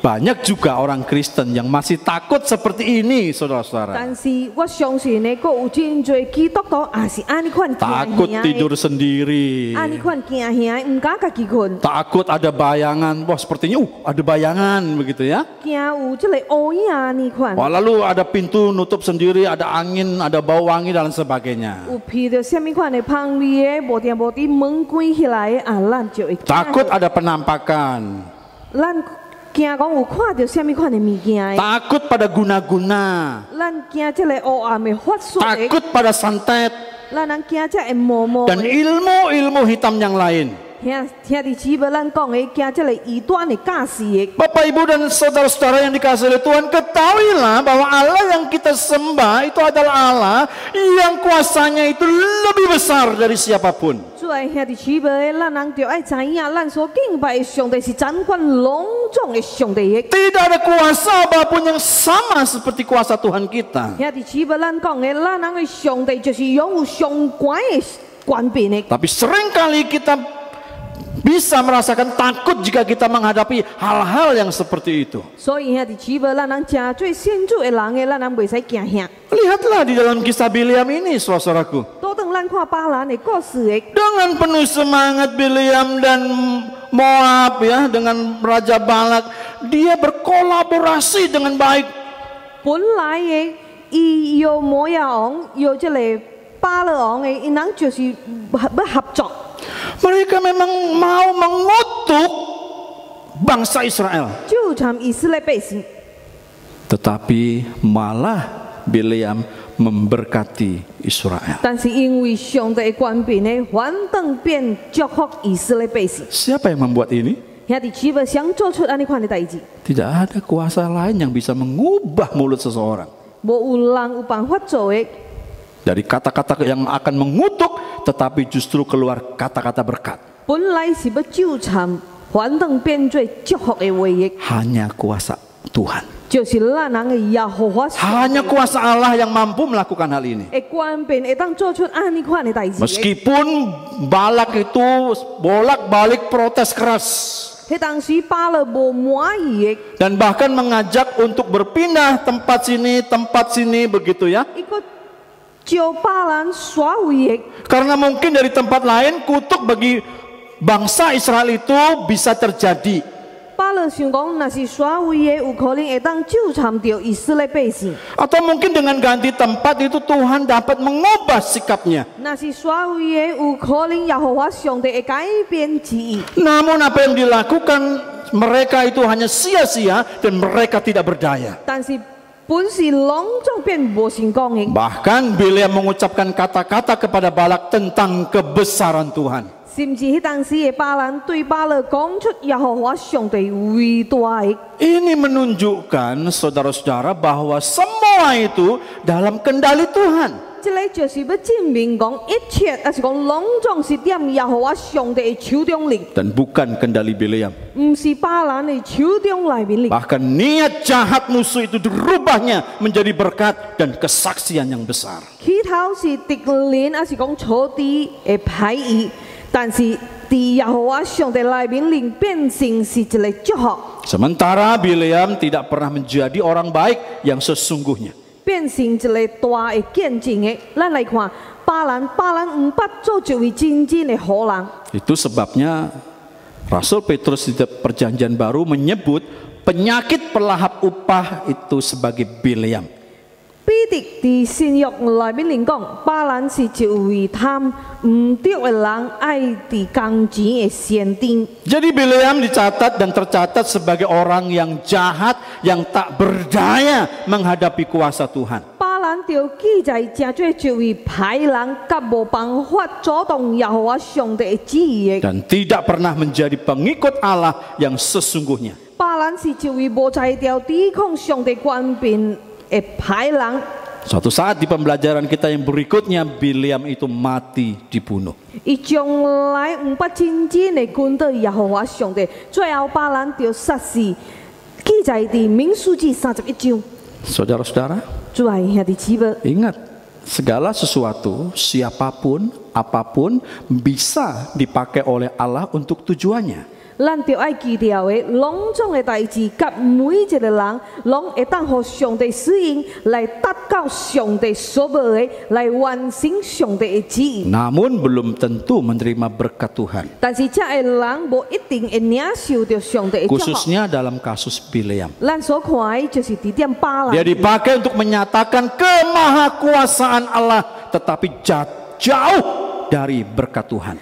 banyak juga orang Kristen yang masih takut seperti ini, saudara-saudara. 但是我相信呢，個有真多基督徒也是安尼款驚 Takut 嚇 tidur 嘅， sendiri. 安尼款驚嚇，唔敢家己困， Takut ada bayangan. Wah, sepertinya ada bayangan begitu ya. 驚有即個烏影安尼款， Wah, lalu ada pintu nutup sendiri, ada angin, ada bau wangi dan sebagainya. 有聞到什麼款嘅香味嘅，無定無啲門關起來嘅，啊，咱就會驚。 Takut ada penampakan. 咱驚講有看到什麼款嘅物件嘅， Takut pada guna-guna. 咱驚即個黑暗嘅法術嘅， Takut pada santet 咱人驚即個毛毛 dan 嘅， ilmu-ilmu hitam yang lain. Bapak Ibu dan saudara-saudara yang dikasihi oleh Tuhan, ketahuilah bahwa Allah yang kita sembah itu adalah Allah yang kuasanya itu lebih besar dari siapapun. Tidak ada kuasa apapun yang sama seperti kuasa Tuhan kita. Tapi seringkali kita bisa merasakan takut jika kita menghadapi hal-hal yang seperti itu. Lihatlah di dalam kisah Bileam ini, saudaraku. Dengan penuh semangat Bileam dan Moab, ya, dengan Raja Balak, dia berkolaborasi dengan baik. Mereka memang mau mengutuk bangsa Israel. Tetapi malah Bileam memberkati Israel. Siapa yang membuat ini? Tidak ada kuasa lain yang bisa mengubah mulut seseorang. Dari kata-kata yang akan mengutuk, tetapi justru keluar kata-kata berkat. Hanya kuasa Tuhan. Hanya kuasa Allah yang mampu melakukan hal ini. Meskipun Balak itu bolak-balik protes keras, dan bahkan mengajak untuk berpindah tempat sini begitu, ya. Karena mungkin dari tempat lain kutuk bagi bangsa Israel itu bisa terjadi. Atau mungkin dengan ganti tempat itu Tuhan dapat mengubah sikapnya. Namun apa yang dilakukan mereka itu hanya sia-sia dan mereka tidak berdaya. Bahkan Bileam mengucapkan kata-kata kepada Balak tentang kebesaran Tuhan. Ini menunjukkan, saudara-saudara, bahwa semua itu dalam kendali Tuhan. Dan bukan kendali Bileam. Bahkan niat jahat musuh itu dirubahnya menjadi berkat dan kesaksian yang besar. Sementara Bileam tidak pernah menjadi orang baik yang sesungguhnya. Itu sebabnya Rasul Petrus di Perjanjian Baru menyebut penyakit pelahap upah itu sebagai Bileam. Jadi Bileam dicatat dan tercatat sebagai orang yang jahat, yang tak berdaya menghadapi kuasa Tuhan. Dan tidak pernah menjadi pengikut Allah yang sesungguhnya. Suatu saat di pembelajaran kita yang berikutnya, Bileam itu mati dibunuh. Saudara-saudara, ingat, segala sesuatu, siapapun, apapun bisa dipakai oleh Allah untuk tujuannya. Namun belum tentu menerima berkat Tuhan. Khususnya dalam kasus Bileam. Dia dipakai untuk menyatakan kemahakuasaan Allah, tetapi jauh dari berkat Tuhan.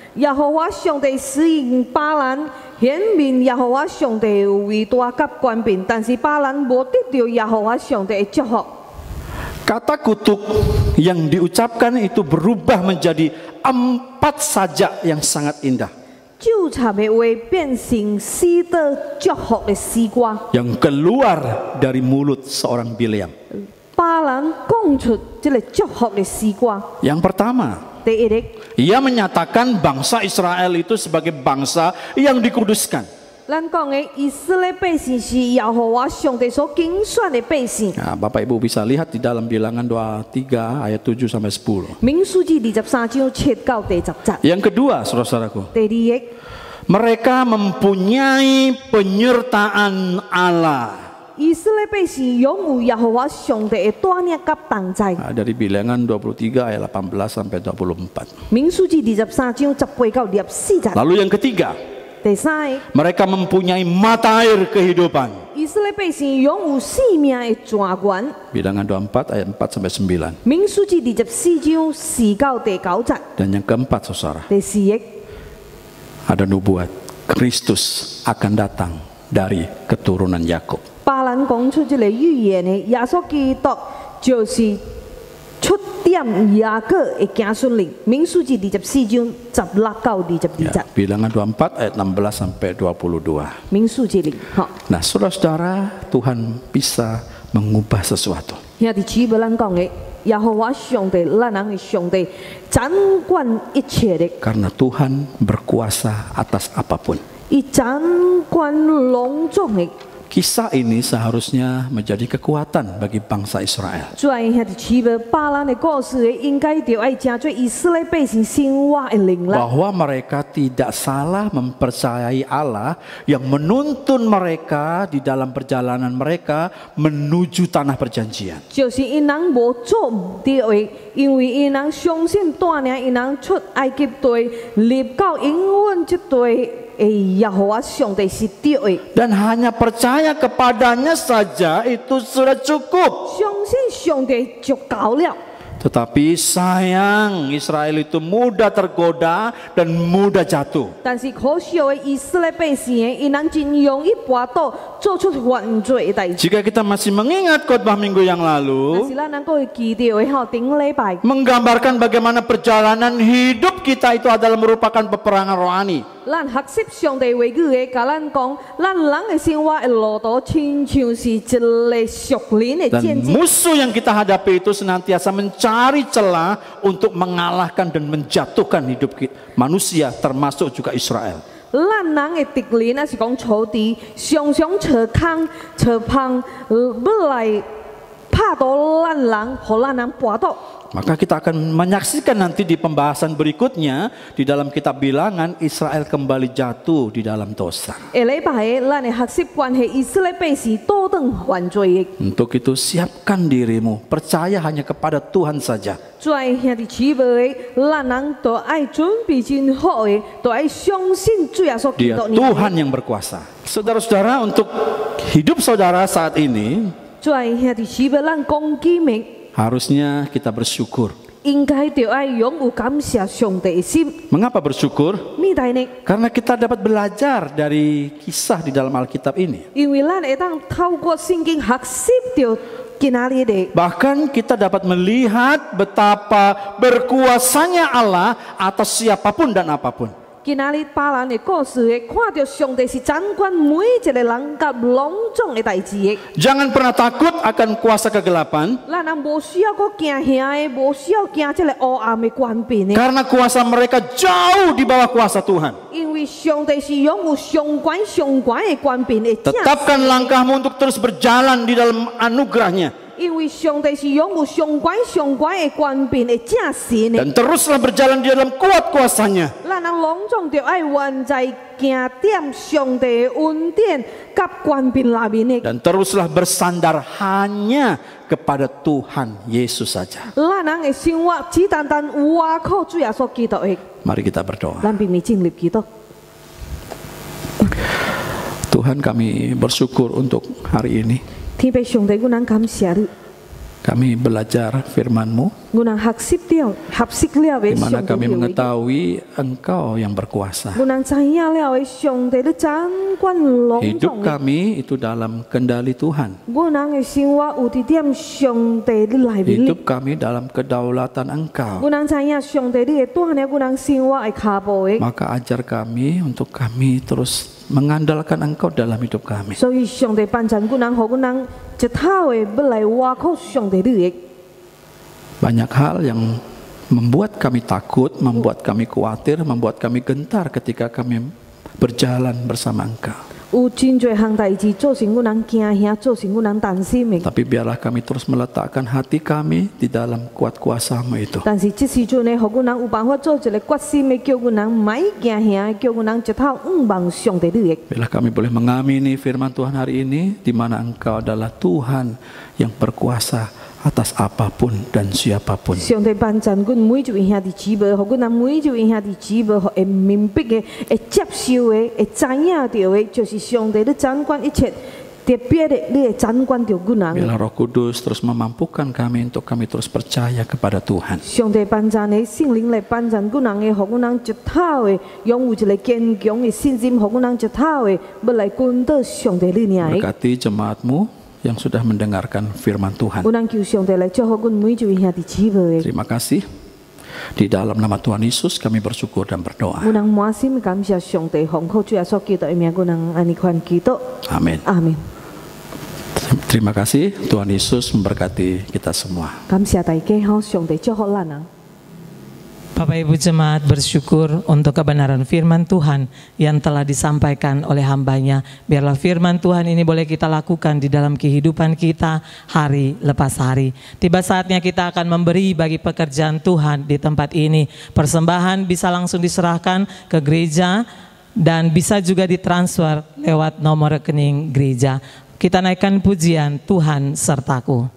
Kata kutuk yang diucapkan itu berubah menjadi 4 sajak yang sangat indah. 就插的话变成使得祝福的诗歌， yang keluar dari mulut seorang Bileam. 巴兰讲出这个祝福的诗歌。 Yang pertama, 第一个， ia menyatakan bangsa Israel itu sebagai bangsa yang dikuduskan. 咱讲的以色列百姓是耶和华上帝所拣选的百姓。 Nah, Bapak Ibu bisa lihat di dalam Bilangan 23 ayat 7 sampai 10. 民数记23章7到第10节。 Yang kedua, saudara-saudaraku, 第二个， mereka mempunyai penyertaan Allah. 以色列百姓拥有耶和华上帝的带领甲同在。 Nah, dari Bilangan 23 ayat 18 sampai 24. 民数记23章18到24节。 Lalu yang ketiga, 第三个， mereka mempunyai mata air kehidupan. 以色列百姓拥有生命的泉源。 Bilangan 24 ayat 4 sampai 9. 民数记24章4到第9节。 Dan yang keempat, saudara, 第四个， ada nubuat Kristus akan datang dari keturunan Yakub. 巴兰讲出这个预言的耶稣基督就是出点雅各的子孙灵。民数记24章16到22 Ya, 节。 Bilangan 24 ayat 16 sampai 22. 民数记灵，好。 Nah, saudara-saudara, Tuhan bisa mengubah sesuatu. 兄弟姊妹，咱讲的耶和华上帝，咱人的上帝掌管一切的， Karena Tuhan berkuasa atas apapun. 伊掌管隆重的。 Kisah ini seharusnya menjadi kekuatan bagi bangsa Israel. 所以兄弟姊妹，巴兰的故事应该就爱成做以色列百姓生活的灵啦。 Bahwa mereka tidak salah mempercayai Allah yang menuntun mereka di dalam perjalanan mereka menuju tanah perjanjian. 就是因人无做唔对的，因为因人相信带领因人出埃及地，入到永远这地。 耶和华上帝是对的， Dan hanya percaya kepadanya saja itu sudah cukup. 相信上帝就够了。 Tetapi sayang, Israel itu mudah tergoda dan mudah jatuh. 但是可惜的，以色列百姓的，因人真容易跌倒，做出犯罪的代志。 Jika kita masih mengingat khotbah minggu yang 但 lalu 是咱能够记到的吼，顶礼拜， menggambarkan bagaimana perjalanan hidup kita itu adalah merupakan peperangan rohani. 咱学习上帝话语的，甲咱讲，咱人的生活的路途，亲像是一个属灵的 Dan 见证。 musuh yang kita hadapi itu senantiasa mencari celah untuk mengalahkan dan menjatuhkan hidup manusia termasuk juga Israel. 咱人的敌人那是讲仇敌，常常找空、找碰，要来拍倒咱人，互咱人跌倒。 Maka kita akan menyaksikan nanti di pembahasan berikutnya di dalam kitab Bilangan Israel kembali jatuh di dalam dosa. 下礼拜的，咱的学习关系以色列百姓倒转犯罪的。 Untuk itu siapkan dirimu, percaya hanya kepada Tuhan saja. 在兄弟姊妹的，咱人都爱准备真好的，都爱相信主耶稣基 Dia 督。 Tuhan yang berkuasa. Saudara-saudara, untuk hidup saudara saat ini 在兄弟姊妹，咱讲基命， harusnya kita bersyukur. 应该就爱拥有感谢上帝的心。 Mengapa bersyukur? 咩代呢？ Karena kita dapat belajar dari kisah di dalam Alkitab ini. 因为咱会当透过圣经学习到今仔日的。 Bahkan kita dapat melihat betapa berkuasanya Allah atas siapapun dan apapun. 今仔日巴兰的故事的，看到上帝是掌管每一个人甲隆重的代志的。 Jangan pernah takut akan kuasa kegelapan, 咱人无需要搁惊吓的，无需要惊这个黑暗的官兵的， karena kuasa mereka jauh di bawah kuasa Tuhan. 因为上帝是拥有上悬的官兵的正。 Tetapkan langkahmu untuk terus berjalan di dalam anugerahnya. 因为上帝是拥有上悬的官兵的正神的， Dan teruslah berjalan di dalam kuat kuasanya. 咱人隆重着爱原在行点上帝的恩典甲官兵内面的， Dan teruslah bersandar hanya kepada Tuhan Yesus saja. 咱人的生活只单单有靠主耶稣基督的， Mari kita berdoa. 咱并未进入基督。 Tuhan, kami bersyukur untuk hari ini. 天父上帝，阮人感谢你， kami belajar firman-Mu, ngunang haksip liao di mana kami mengetahui Engkau yang berkuasa. ngunang cahaya liao xiong de de chan quan long Hidup kami itu dalam kendali Tuhan. ngunang sinh wa u ti tiam xiong de de lai bi Hidup kami dalam kedaulatan Engkau. ngunang cahaya xiong de de tuhan ya ngunang sinh wa ai kha bo Maka ajar kami untuk kami terus mengandalkan Engkau dalam hidup kami. so yi xiong de ban chan ngunang ho ngunang je tao e belai wa ko xiong de de Banyak hal yang membuat kami takut, membuat kami khawatir, membuat kami gentar ketika kami berjalan bersama Engkau. 有真侪项代志造成阮人惊吓，造成阮人担心的。 Tapi biarlah kami terus meletakkan hati kami di dalam kuat kuasa-Mu itu. 但是这时阵呢，互阮人有办法做一个决心的，叫阮人莫惊吓，叫阮人一头望上帝你的。 Biarlah kami boleh mengamini firman Tuhan hari ini, di mana Engkau adalah Tuhan yang berkuasa atas apapun dan siapapun. 上帝帮助阮每一位兄弟姊妹，互阮人每一位兄弟姊妹，会明白的、会接受的、会知影到的，就是上帝咧掌管一切。 特别的，你会掌管着阮人。 Biarlah Roh Kudus terus memampukan kami untuk kami terus percaya kepada Tuhan. 上帝帮助你，圣灵来帮助阮人的，互阮人一头的拥有一个坚强的信心，互阮人一头的要来跟到上帝你尔的。 Berkati jemaat-Mu yang sudah mendengarkan firman Tuhan. 阮人求上帝来祝福阮每一位兄弟姊妹。 Terima kasih. Di dalam nama Tuhan Yesus kami bersyukur dan berdoa. 阮人满心感谢上帝，奉靠主耶稣基督的名，阮人安尼款祈祷。 Amin. 阿门。 Terima kasih. Tuhan Yesus memberkati kita semua. 感谢大家，好，上帝祝福咱人。 Bapak Ibu Jemaat bersyukur untuk kebenaran firman Tuhan yang telah disampaikan oleh hambanya. Biarlah firman Tuhan ini boleh kita lakukan di dalam kehidupan kita hari lepas hari. Tiba saatnya kita akan memberi bagi pekerjaan Tuhan di tempat ini. Persembahan bisa langsung diserahkan ke gereja dan bisa juga ditransfer lewat nomor rekening gereja. Kita naikkan pujian Tuhan sertaku.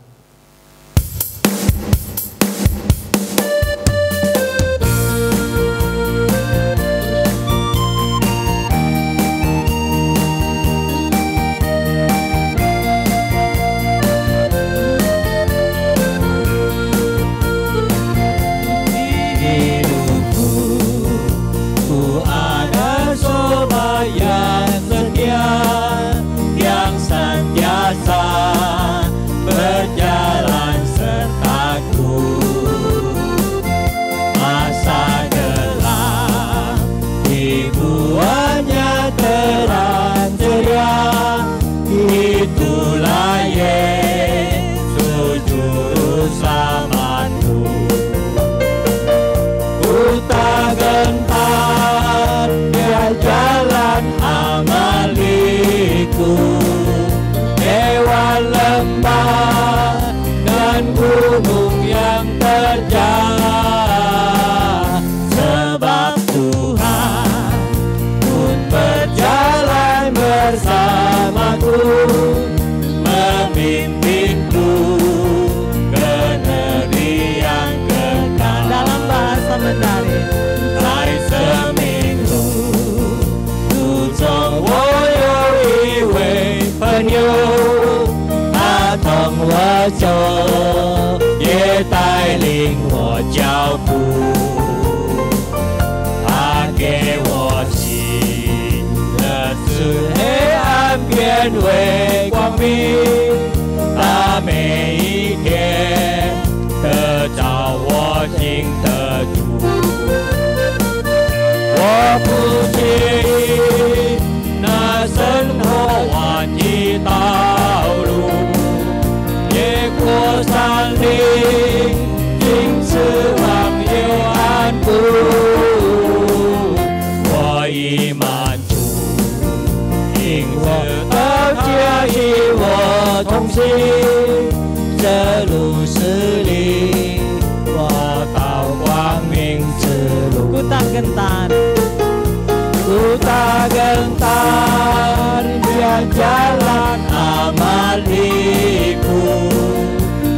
Jalan amaliku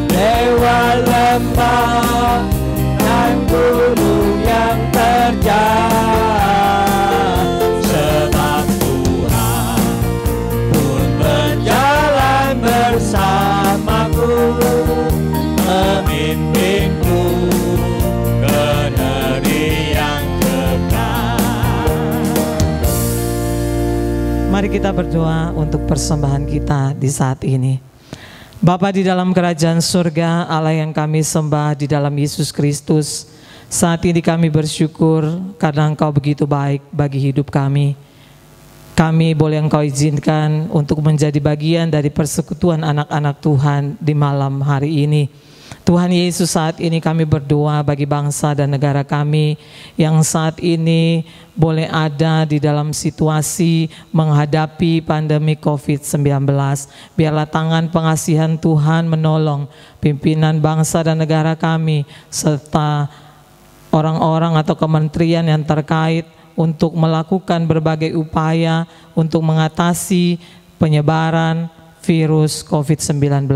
lewat lembah dan gunung yang terjal, sebab Tuhan pun berjalan bersamaku Mari kita berdoa untuk persembahan kita di saat ini. Bapa di dalam kerajaan surga, Allah yang kami sembah di dalam Yesus Kristus, saat ini kami bersyukur karena Engkau begitu baik bagi hidup kami. Kami boleh Engkau izinkan untuk menjadi bagian dari persekutuan anak-anak Tuhan di malam hari ini. Tuhan Yesus, saat ini kami berdoa bagi bangsa dan negara kami yang saat ini boleh ada di dalam situasi menghadapi pandemi COVID-19. Biarlah tangan pengasihan Tuhan menolong pimpinan bangsa dan negara kami serta orang-orang atau kementerian yang terkait untuk melakukan berbagai upaya untuk mengatasi penyebaran virus COVID-19.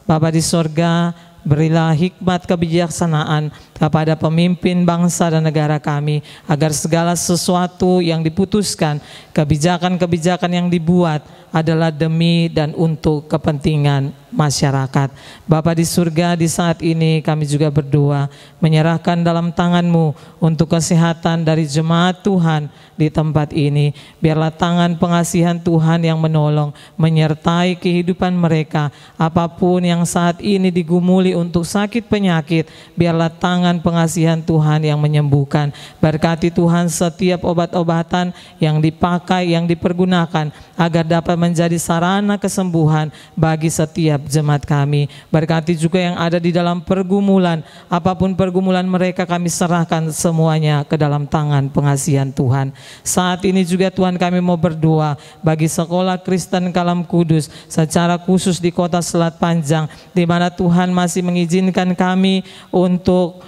Bapa di sorga, berilah hikmat kebijaksanaan kepada pemimpin bangsa dan negara kami, agar segala sesuatu yang diputuskan, kebijakan-kebijakan yang dibuat adalah demi dan untuk kepentingan masyarakat. Bapa di surga, di saat ini kami juga berdoa menyerahkan dalam tangan-Mu untuk kesehatan dari jemaat Tuhan di tempat ini. Biarlah tangan pengasihan Tuhan yang menolong, menyertai kehidupan mereka. Apapun yang saat ini digumuli untuk sakit penyakit, biarlah tangan pengasihan Tuhan yang menyembuhkan. Berkati Tuhan setiap obat-obatan yang dipakai, yang dipergunakan, agar dapat menjadi sarana kesembuhan bagi setiap jemaat kami. Berkati juga yang ada di dalam pergumulan, apapun pergumulan mereka, kami serahkan semuanya ke dalam tangan pengasihan Tuhan. Saat ini juga Tuhan, kami mau berdoa bagi sekolah Kristen Kalam Kudus, secara khusus di Kota Selat Panjang, di mana Tuhan masih mengizinkan kami untuk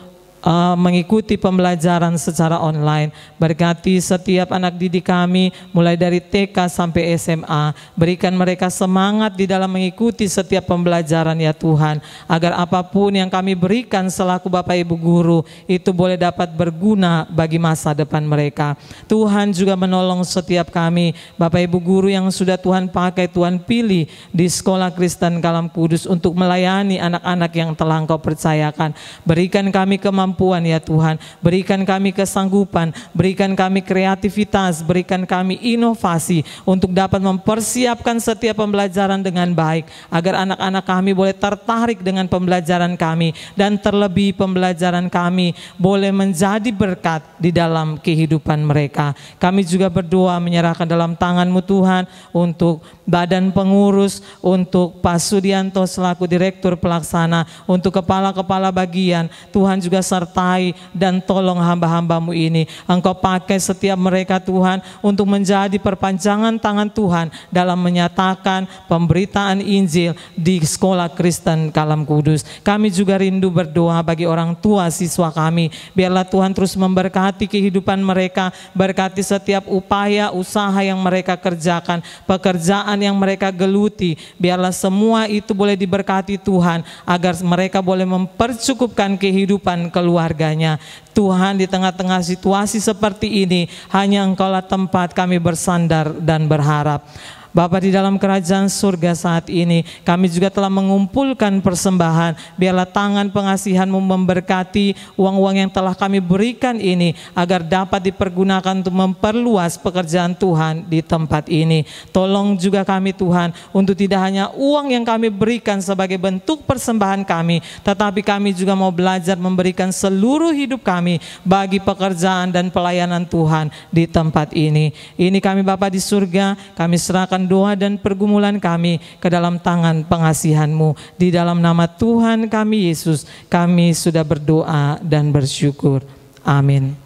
mengikuti pembelajaran secara online. Berkati setiap anak didik kami mulai dari TK sampai SMA. Berikan mereka semangat di dalam mengikuti setiap pembelajaran ya Tuhan, agar apapun yang kami berikan selaku Bapak Ibu Guru itu boleh dapat berguna bagi masa depan mereka. Tuhan juga menolong setiap kami Bapak Ibu Guru yang sudah Tuhan pakai, Tuhan pilih di Sekolah Kristen Kalam Kudus untuk melayani anak-anak yang telah Engkau percayakan. Berikan kami kemampuan ya Tuhan, berikan kami kesanggupan, berikan kami kreativitas, berikan kami inovasi untuk dapat mempersiapkan setiap pembelajaran dengan baik, agar anak-anak kami boleh tertarik dengan pembelajaran kami, dan terlebih pembelajaran kami boleh menjadi berkat di dalam kehidupan mereka. Kami juga berdoa menyerahkan dalam tangan-Mu Tuhan untuk badan pengurus, untuk Pak Sudianto selaku Direktur Pelaksana, untuk kepala-kepala bagian. Tuhan juga sertai dan tolong hamba-hamba-Mu ini. Engkau pakai setiap mereka Tuhan untuk menjadi perpanjangan tangan Tuhan dalam menyatakan pemberitaan Injil di Sekolah Kristen Kalam Kudus. Kami juga rindu berdoa bagi orang tua siswa kami. Biarlah Tuhan terus memberkati kehidupan mereka, berkati setiap upaya usaha yang mereka kerjakan, pekerjaan yang mereka geluti. Biarlah semua itu boleh diberkati Tuhan, agar mereka boleh mempercukupkan kehidupan keluarganya. Tuhan, di tengah-tengah situasi seperti ini, hanya Engkaulah tempat kami bersandar dan berharap. Bapa di dalam kerajaan surga, saat ini kami juga telah mengumpulkan persembahan. Biarlah tangan pengasihan-Mu memberkati uang-uang yang telah kami berikan ini, agar dapat dipergunakan untuk memperluas pekerjaan Tuhan di tempat ini. Tolong juga kami Tuhan, untuk tidak hanya uang yang kami berikan sebagai bentuk persembahan kami, tetapi kami juga mau belajar memberikan seluruh hidup kami bagi pekerjaan dan pelayanan Tuhan di tempat ini. Ini kami Bapa di surga, kami serahkan doa dan pergumulan kami ke dalam tangan pengasihan-Mu. Di dalam nama Tuhan kami Yesus, kami sudah berdoa dan bersyukur. Amin.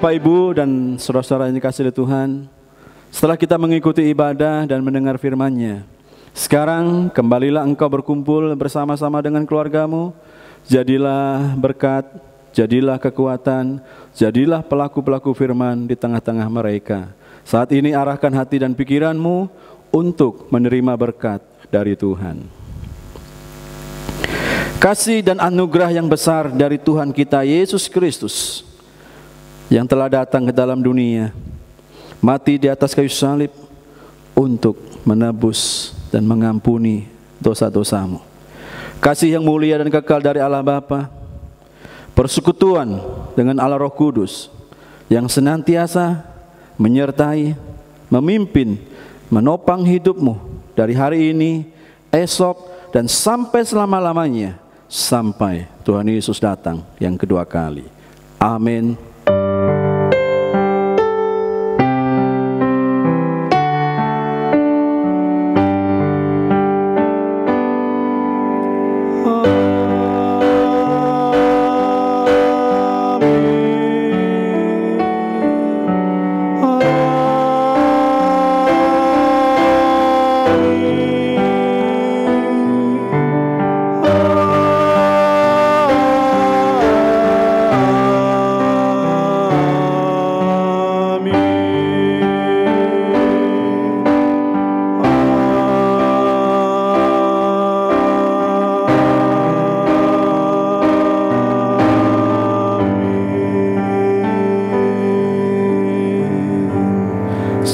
Bapak, Ibu, dan saudara-saudara yang dikasihi Tuhan, setelah kita mengikuti ibadah dan mendengar firman-Nya, sekarang kembalilah engkau berkumpul bersama-sama dengan keluargamu. Jadilah berkat, jadilah kekuatan, jadilah pelaku-pelaku firman di tengah-tengah mereka. Saat ini arahkan hati dan pikiranmu untuk menerima berkat dari Tuhan. Kasih dan anugerah yang besar dari Tuhan kita Yesus Kristus yang telah datang ke dalam dunia, mati di atas kayu salib untuk menebus dan mengampuni dosa-dosamu. Kasih yang mulia dan kekal dari Allah Bapa, persekutuan dengan Allah Roh Kudus yang senantiasa menyertai, memimpin, menopang hidupmu dari hari ini, esok, dan sampai selama-lamanya, sampai Tuhan Yesus datang yang kedua kali. Amin.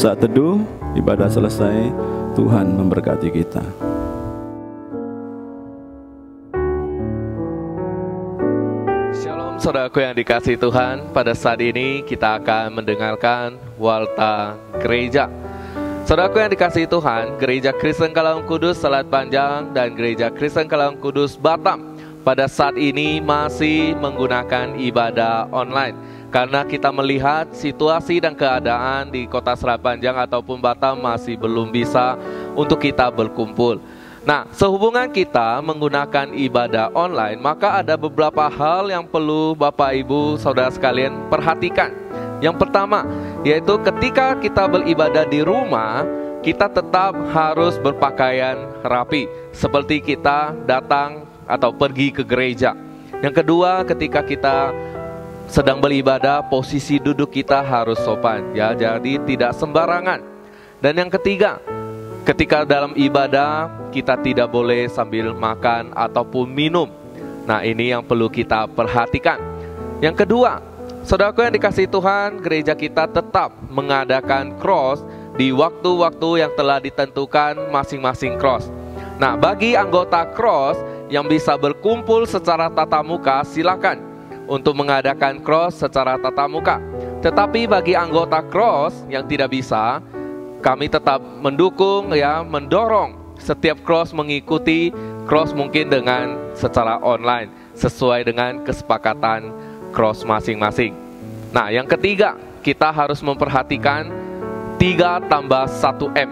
Saat teduh, ibadah selesai, Tuhan memberkati kita. Shalom saudaraku yang dikasihi Tuhan, pada saat ini kita akan mendengarkan Warta Gereja. Saudaraku yang dikasihi Tuhan, Gereja Kristen Kalaung Kudus Selat Panjang dan Gereja Kristen Kalaung Kudus Batam pada saat ini masih menggunakan ibadah online. Karena kita melihat situasi dan keadaan di kota Selat Panjang ataupun Batam masih belum bisa untuk kita berkumpul. Nah, sehubungan kita menggunakan ibadah online, maka ada beberapa hal yang perlu Bapak, Ibu, Saudara sekalian perhatikan. Yang pertama, yaitu ketika kita beribadah di rumah, kita tetap harus berpakaian rapi, seperti kita datang atau pergi ke gereja. Yang kedua, ketika kita sedang beribadah, posisi duduk kita harus sopan, ya, jadi tidak sembarangan. Dan yang ketiga, ketika dalam ibadah kita tidak boleh sambil makan ataupun minum. Nah, ini yang perlu kita perhatikan. Yang kedua, saudaraku yang dikasihi Tuhan, gereja kita tetap mengadakan cross di waktu-waktu yang telah ditentukan masing-masing cross. Nah, bagi anggota cross yang bisa berkumpul secara tatap muka, silakan untuk mengadakan cross secara tatap muka. Tetapi bagi anggota cross yang tidak bisa, kami tetap mendukung, ya, mendorong setiap cross mengikuti cross mungkin dengan secara online sesuai dengan kesepakatan cross masing-masing. Nah, yang ketiga, kita harus memperhatikan 3+1M,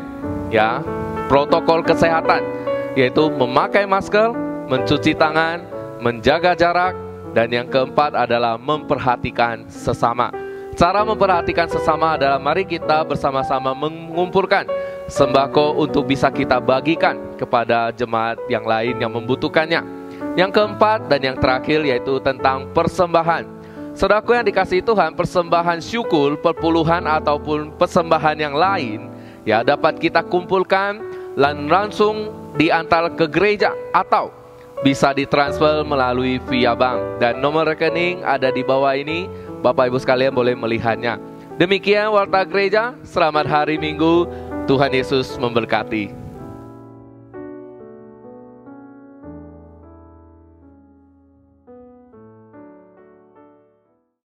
ya, protokol kesehatan, yaitu memakai masker, mencuci tangan, menjaga jarak. Dan yang keempat adalah memperhatikan sesama. Cara memperhatikan sesama adalah mari kita bersama-sama mengumpulkan sembako untuk bisa kita bagikan kepada jemaat yang lain yang membutuhkannya. Yang keempat dan yang terakhir yaitu tentang persembahan. Saudaraku yang dikasihi Tuhan, persembahan syukur, perpuluhan ataupun persembahan yang lain, ya, dapat kita kumpulkan dan langsung diantar ke gereja atau bisa ditransfer melalui via bank. Dan nomor rekening ada di bawah ini. Bapak Ibu sekalian boleh melihatnya. Demikian Warta Gereja. Selamat hari Minggu. Tuhan Yesus memberkati.